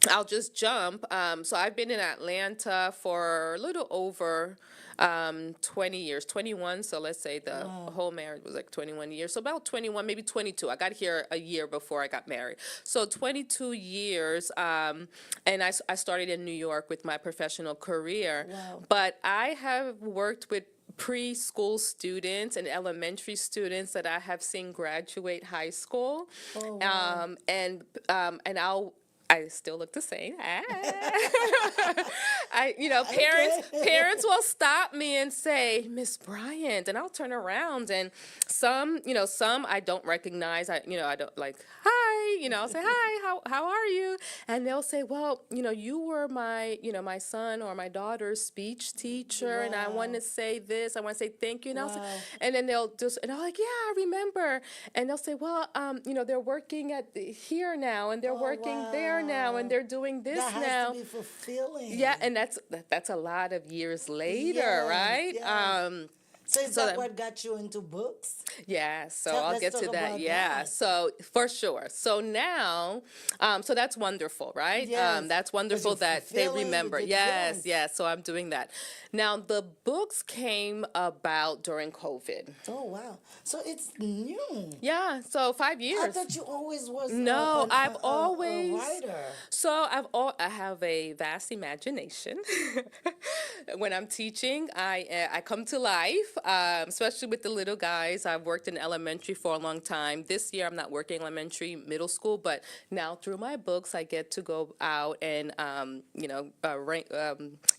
I'll just jump. So I've been in Atlanta for a little over 20 years, 21. So let's say the whole marriage was like 21 years. So about 21, maybe 22. I got here a year before I got married. So 22 years. And I started in New York with my professional career. Wow. But I have worked with preschool students and elementary students that I have seen graduate high school. Oh, wow. And I still look the same. Parents will stop me and say, Miss Bryant, and I'll turn around, and some I don't recognize. I don't like, hi, I'll say, hi, how are you? And they'll say, well, you were my, my son or my daughter's speech teacher, and I want to say this, I want to say thank you, and I'll say, and then they'll just, and I'm like, yeah, I remember, and they'll say, well, they're working here now, and they're working there now, and they're doing this now. That has to be fulfilling. Yeah, and that's a lot of years later, right? Yeah. So is that what got you into books? Yeah, so I'll get to that. Yeah, so for sure. So now, so that's wonderful, right? Yes. That's wonderful that they remember. Yes. So I'm doing that. Now, the books came about during COVID. Oh, wow. So it's new. Yeah, so 5 years. I thought you always was I've always a writer. So I have a vast imagination. When I'm teaching, I come to life. Especially with the little guys. I've worked in elementary for a long time. This year I'm not working elementary, middle school, but now through my books I get to go out and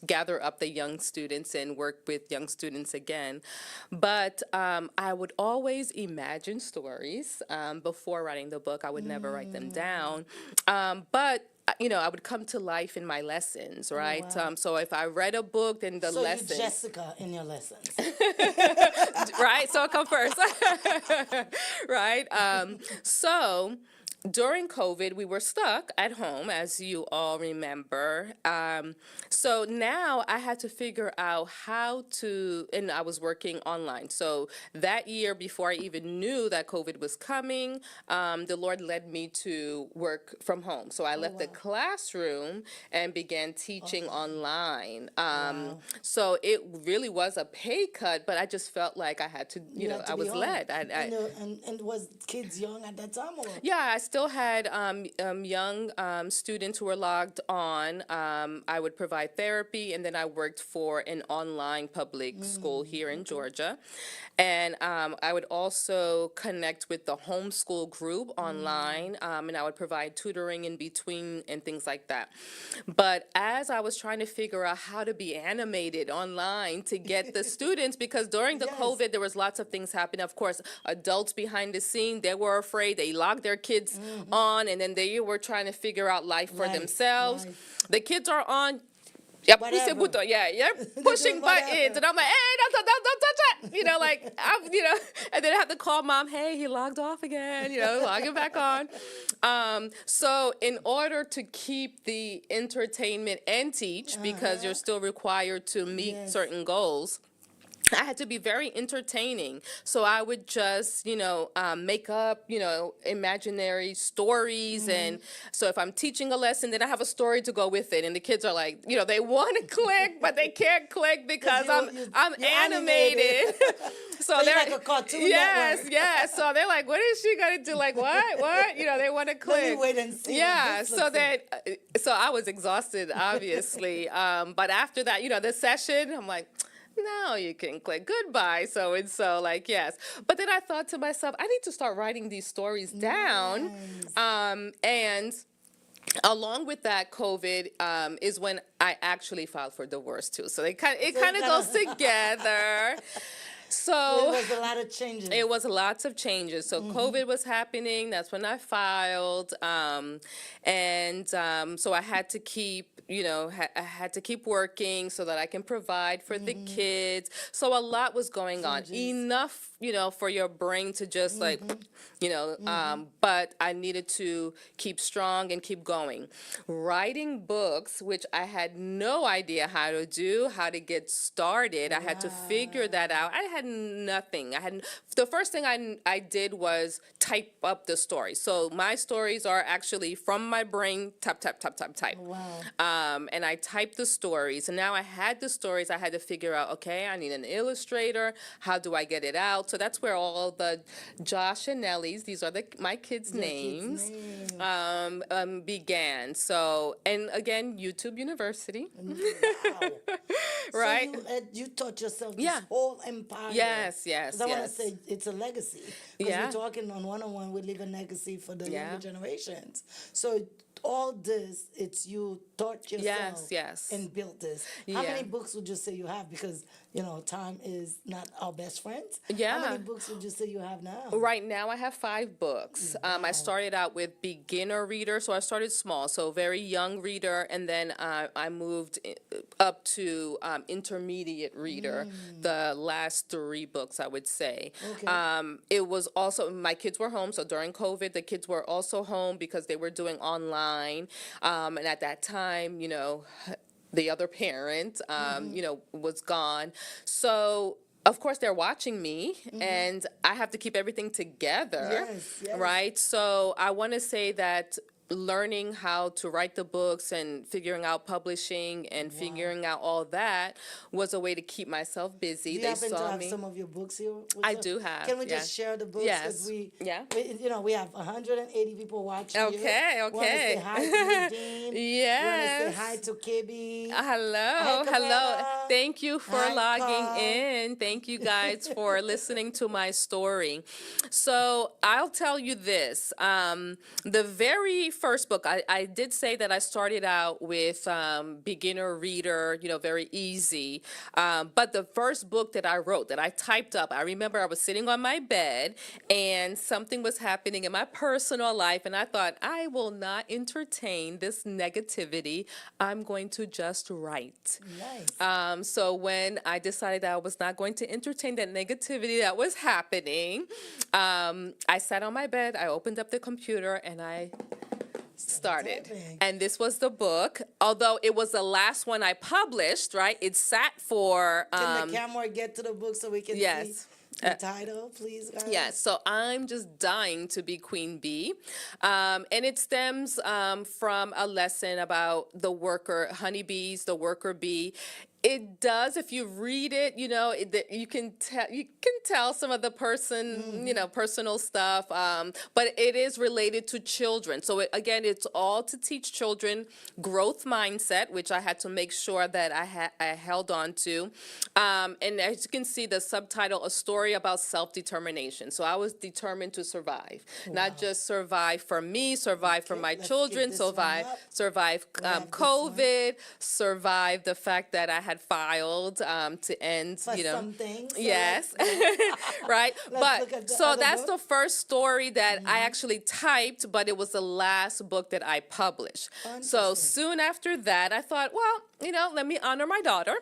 gather up the young students and work with young students again. But I would always imagine stories before writing the book. I would never write them down. But I would come to life in my lessons, right? Wow. So if I read a book, then the lessons. So you're Jessica in your lessons. Right? So I come first. Right? So during COVID, we were stuck at home, as you all remember. So now I had to figure out how to, and I was working online. So that year, before I even knew that COVID was coming, the Lord led me to work from home. So I left the classroom and began teaching online. So it really was a pay cut, but I just felt like I had to, I was led. And was kids young at that time? Or? Yeah, I still had young students who were logged on. I would provide therapy, and then I worked for an online public school here in Georgia. And I would also connect with the homeschool group online, and I would provide tutoring in between and things like that. But as I was trying to figure out how to be animated online to get the students, because during the COVID, there was lots of things happening. Of course, adults behind the scene, they were afraid. They locked their kids on, and then they were trying to figure out life for themselves. The kids are on. Yeah, pushing buttons, and I'm like, hey, don't touch that, and then I have to call mom, hey, he logged off again, logging back on. So in order to keep the entertainment and teach, because you're still required to meet certain goals, I had to be very entertaining. So I would just, make up, imaginary stories. And so if I'm teaching a lesson, then I have a story to go with it. And the kids are like, they want to click, but they can't click because I'm animated. So they're like a cartoon network. Yes. So they're like, what is she going to do? Like, what? They want to click. Let me wait and see. Yeah. So I was exhausted, obviously. But after that, the session, I'm like, now you can click goodbye, so and so, yes. But then I thought to myself, I need to start writing these stories down, and along with that, COVID is when I actually filed for divorce too. So it kind of goes together. So it was a lot of changes. It was lots of changes. So COVID was happening. That's when I filed, so I had to keep, I had to keep working so that I can provide for the kids. So a lot was going on. Enough, for your brain to just but I needed to keep strong and keep going. Writing books, which I had no idea how to do, how to get started. I had to figure that out. I had nothing. The first thing I did was type up the story. So my stories are actually from my brain, type. Wow. And I typed the stories. And now I had the stories. I had to figure out, okay, I need an illustrator. How do I get it out? So that's where all the Josh and Nellie's, these are my kids' names, began. So, and again, YouTube University. Wow. Right? So you taught yourself this whole empire. Yes. I want to say it's a legacy. Because Yeah. we're talking on one-on-one, we leave a legacy for the younger generations. So all this, it's you taught yourself Yes. and built this. How Yeah. many books would you say you have? Because, time is not our best friends. Yeah. How many books would you say you have now? Right now, I have 5 books. I started out with beginner reader, so I started small, so very young reader, and then I moved up to intermediate reader. The last 3 books, I would say. Okay. It was also my kids were home, so during COVID, the kids were also home because they were doing online, and at that time, the other parent, was gone. So, of course, they're watching me, and I have to keep everything together, Yes. right? So I want to say that learning how to write the books and figuring out publishing and figuring out all that was a way to keep myself busy. Do you They happen to saw have me. some of your books here? with I us? do have, Can we yes. just share the books? Yes. 'Cause we have 180 people watching Okay, you. okay. Want to say hi to Nadine? Yes. Want to say hi to KB? Hello. Camilla. Thank you for Hi, logging Carl. in. Thank you guys for listening to my story. So I'll tell you this. The very first book, I did say that I started out with beginner reader, very easy. But the first book that I wrote, that I typed up, I remember I was sitting on my bed and something was happening in my personal life, and I thought, I will not entertain this negativity. I'm going to just write. Nice. So when I decided that I was not going to entertain that negativity that was happening, I sat on my bed, I opened up the computer, and I started. typing. And this was the book. Although it was the last one I published, right? It sat for... Can the camera get to the book so we can yes. see the title, please, guys? Yeah, so I'm just dying to be Queen Bee. And it stems from a lesson about the honeybees, the worker bee. It does, if you read it, you can tell some of the personal stuff, but it is related to children. So again, it's all to teach children growth mindset, which I had to make sure that I held on to. And as you can see, the subtitle, A Story About Self-Determination. So I was determined to survive, not just survive for me, survive for my children, this one survive have this COVID, survive the fact that I had filed to end, For something. So yes, let's- right. Let's look But at the so other that's book. the first story that I actually typed, but it was the last book that I published. So soon after that, I thought, well, let me honor my daughter.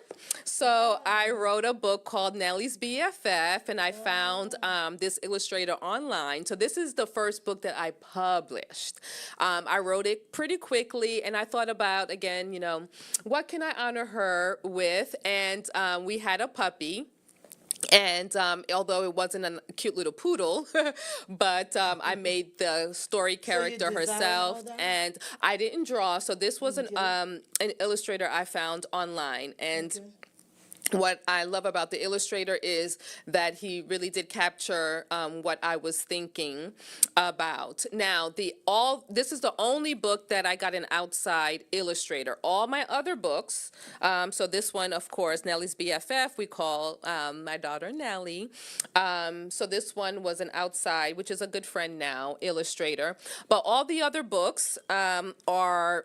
So I wrote a book called Nellie's BFF, and I found this illustrator online. So this is the first book that I published. I wrote it pretty quickly, and I thought about, again, what can I honor her with? And we had a puppy. And although it wasn't a cute little poodle, but I made the story character designed herself, all that? and I didn't draw. So this was an illustrator I found online, and what I love about the illustrator is that he really did capture what I was thinking about. Now, this is the only book that I got an outside illustrator. All my other books, so this one, of course, Nellie's BFF, we call my daughter Nellie. So this one was an outside, which is a good friend now, illustrator. But all the other books are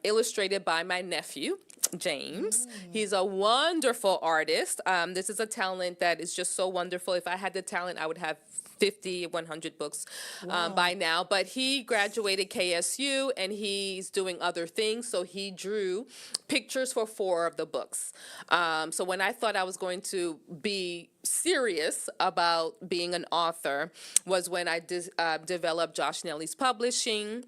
illustrated by my nephew, James. He's a wonderful artist. This is a talent that is just so wonderful. If I had the talent, I would have 50, 100 books by now. But he graduated KSU and he's doing other things. So he drew pictures for 4 of the books. So when I thought I was going to be serious about being an author was when I developed Josh Nelly's Publishing.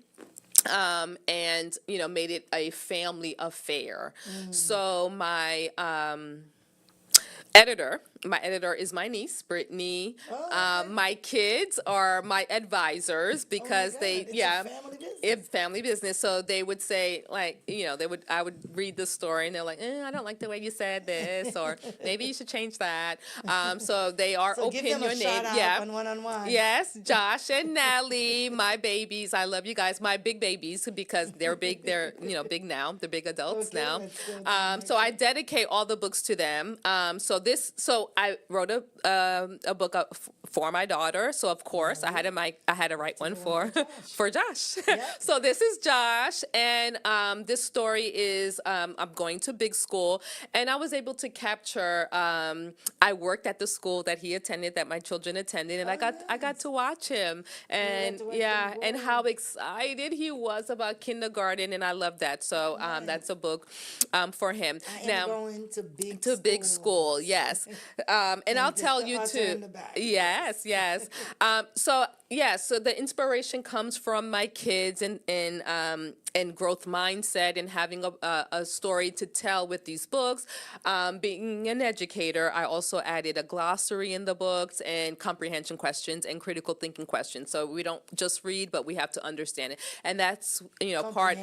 And, made it a family affair. So my editor is my niece, Brittany. My kids are my advisors because it's family business. So they would say, like, I would read the story and they're like, I don't like the way you said this, or maybe you should change that. So they are opinionated. Give them a shout out on one-on-one. Yes, Josh and Nellie, my babies. I love you guys, my big babies, because they're big. They're big now. They're big adults now. So I dedicate all the books to them. So I wrote a book for my daughter. So of course I had to write one for Josh. So this is Josh, and this story is I'm going to big school, and I was able to capture. I worked at the school that he attended, that my children attended, and I got to watch him, and and how excited he was about kindergarten, and I love that. So that's a book for him. Now going to big school, yes. And I'll tell you too. Yes. So the inspiration comes from my kids and growth mindset and having a story to tell with these books. Being an educator, I also added a glossary in the books and comprehension questions and critical thinking questions. So we don't just read, but we have to understand it. And that's, part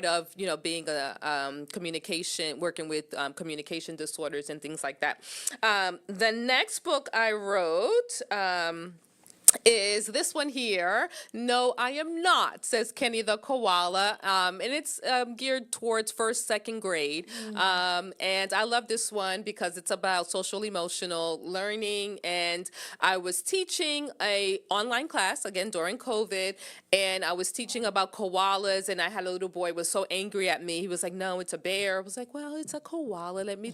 of, being a working with communication disorders and things like that. The next book I wrote, is this one here. No, I am not, says Kenny the koala. And it's geared towards 1st, 2nd grade. And I love this one because it's about social emotional learning. And I was teaching a online class, again, during COVID. And I was teaching about koalas. And I had a little boy who was so angry at me. He was like, no, it's a bear. I was like, well, it's a koala. Let me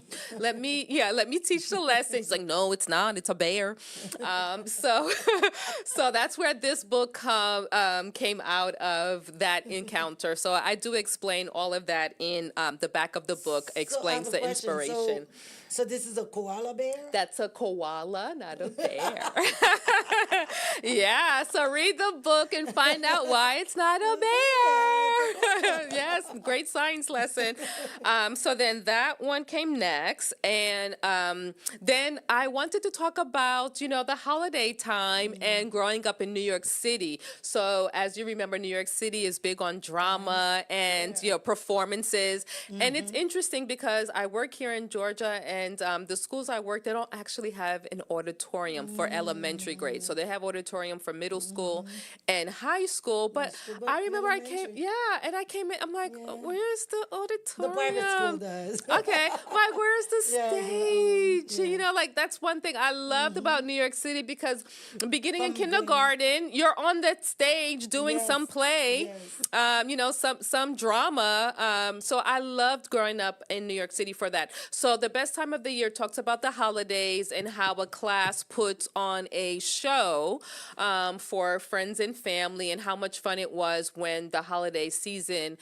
teach the lesson. He's like, no, it's not. It's a bear. So that's where this book came out of that encounter. So I do explain all of that in the back of the book, explains the inspiration. So this is a koala bear? That's a koala, not a bear. Yeah, so read the book and find out why it's not a bear. Yes, great science lesson. So then that one came next. And then I wanted to talk about, the holiday time and growing up in New York City. So as you remember, New York City is big on drama and, performances. And it's interesting because I work here in Georgia, and the schools I work, they don't actually have an auditorium for elementary grades. So they have auditorium for middle school and high school. But I remember I came in, I'm like, where's the auditorium? The private school does. Okay, like, where's the stage? That's one thing I loved about New York City, because beginning in kindergarten, you're on that stage doing some play, some drama. So I loved growing up in New York City for that. So the best time of the year talks about the holidays and how a class puts on a show for friends and family, and how much fun it was when the holiday season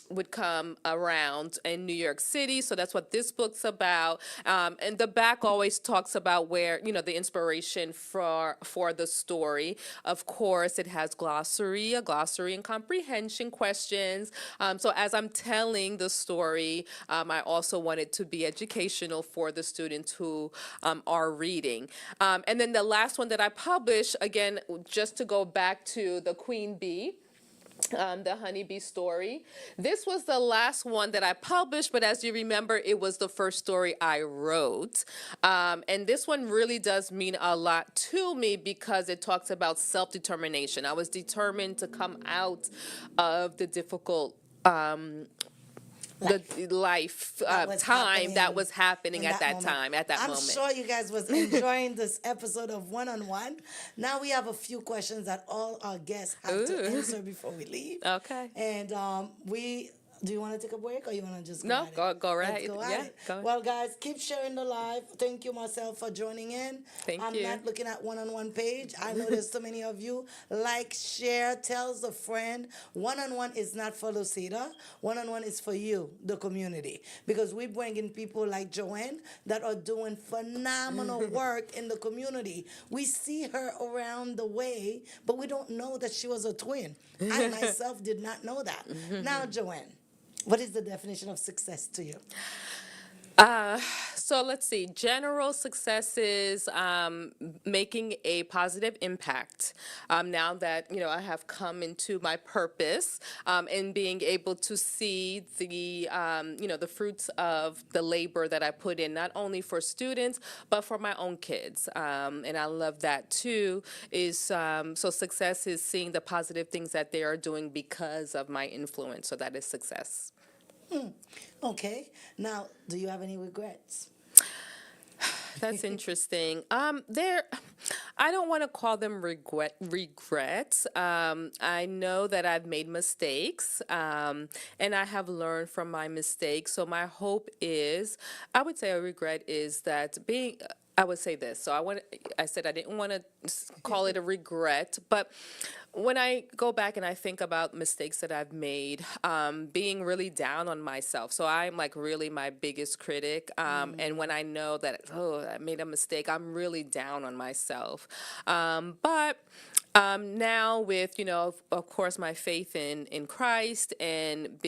would come around in New York City. So that's what this book's about. And the back always talks about where, the inspiration for the story. Of course, it has a glossary and comprehension questions. So as I'm telling the story, I also want it to be educational for the students who are reading. And then the last one that I published, again, just to go back to the Queen Bee, The honeybee story. This was the last one that I published, but as you remember, it was the first story I wrote. And this one really does mean a lot to me because it talks about self-determination. I was determined to come out of the difficult the life time that was happening at that time, at that moment. I'm sure you guys was enjoying this episode of One-on-One. Now we have a few questions that all our guests have to answer before we leave. Okay. And do you want to take a break or you want to just go No, at it? go right. Let's go at Yeah, it. go ahead. Well, guys, keep sharing the live. Thank you, Marcel, for joining in. Thank you. I'm not looking at One-on-One page. I know there's so many of you. Like, share, tells a friend. One-on-One is not for Lucida. One-on-One is for you, the community. Because we bring in people like Joanne that are doing phenomenal work in the community. We see her around the way, but we don't know that she was a twin. I myself did not know that. Now, Joanne, what is the definition of success to you? So let's see. General success is making a positive impact. Now that I have come into my purpose, and being able to see the the fruits of the labor that I put in, not only for students but for my own kids. And I love that too. So success is seeing the positive things that they are doing because of my influence. So that is success. Okay. Now, do you have any regrets? That's interesting. I don't want to call them regrets. I know that I've made mistakes, and I have learned from my mistakes. So my hope is, I would say a regret is that I would say this. So I said I didn't want to call it a regret, but when I go back and I think about mistakes that I've made, being really down on myself. So I'm like really my biggest critic. And when I know that, I made a mistake, I'm really down on myself. But now with, of course, my faith in Christ and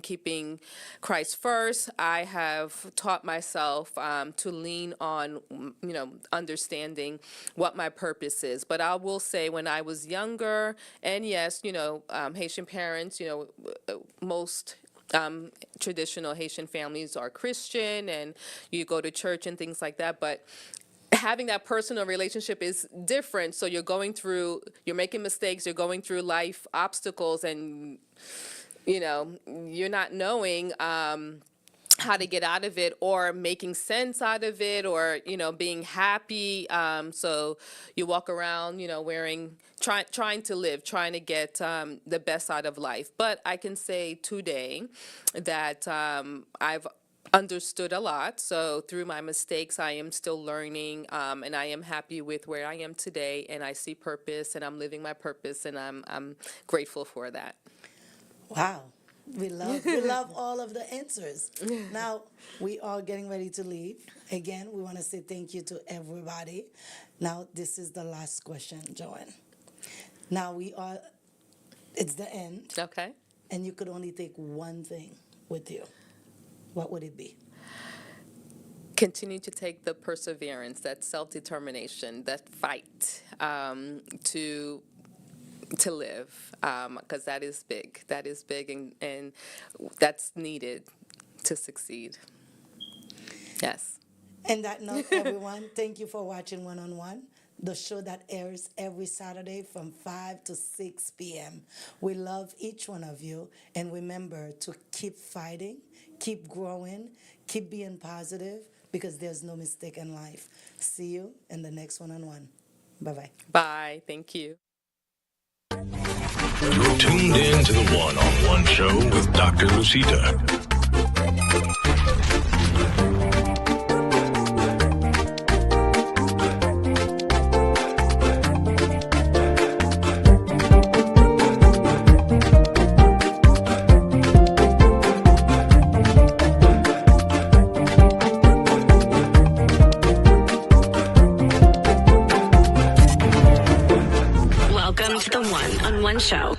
keeping Christ first, I have taught myself to lean on, understanding what my purpose is. But I will say when I was younger, and yes, Haitian parents, most traditional Haitian families are Christian and you go to church and things like that. But having that personal relationship is different. So you're making mistakes, you're going through life obstacles, and, you're not knowing how to get out of it or making sense out of it or, being happy. So you walk around, trying to live, trying to get the best out of life. But I can say today that I've understood a lot. So through my mistakes, I am still learning, and I am happy with where I am today, and I see purpose, and I'm living my purpose, and I'm grateful for that. Wow. We love all of the answers. Now, we are getting ready to leave. Again, we want to say thank you to everybody. Now, this is the last question, Joanne. Now, it's the end. Okay. And you could only take one thing with you. What would it be? Continue to take the perseverance, that self-determination, that fight to live, because that is big. That is big, and that's needed to succeed. Yes. And that note, everyone, thank you for watching One-on-One, the show that airs every Saturday from 5 to 6 p.m. We love each one of you, and remember to keep fighting, keep growing, keep being positive, because there's no mistake in life. See you in the next One-on-One. Bye-bye. Bye. Thank you. You're tuned in to the One-on-One Show with Dr. Lucida. Welcome to the One-on-One Show.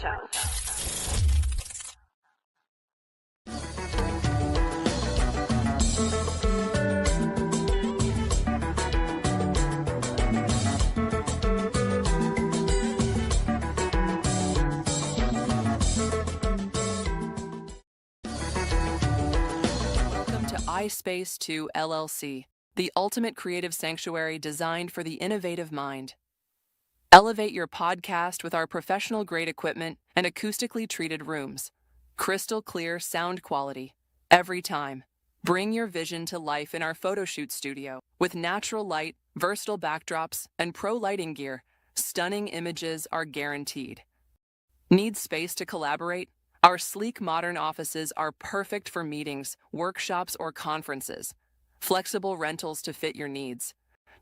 iSpace 2 LLC, the ultimate creative sanctuary designed for the innovative mind. Elevate your podcast with our professional-grade equipment and acoustically treated rooms. Crystal clear sound quality every time. Bring your vision to life in our photo shoot studio. With natural light, versatile backdrops, and pro lighting gear, stunning images are guaranteed. Need space to collaborate? Our sleek modern offices are perfect for meetings, workshops, or conferences. Flexible rentals to fit your needs.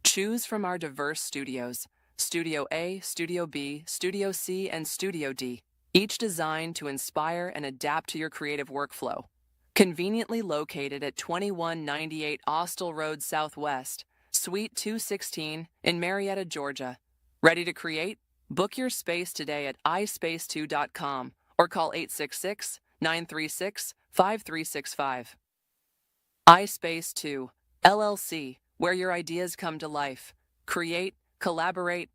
Choose from our diverse studios: Studio A, Studio B, Studio C, and Studio D, each designed to inspire and adapt to your creative workflow. Conveniently located at 2198 Austell Road Southwest, Suite 216 in Marietta, Georgia. Ready to create? Book your space today at ispace2.com or call 866-936-5365. iSpace 2, LLC, where your ideas come to life. Create, collaborate,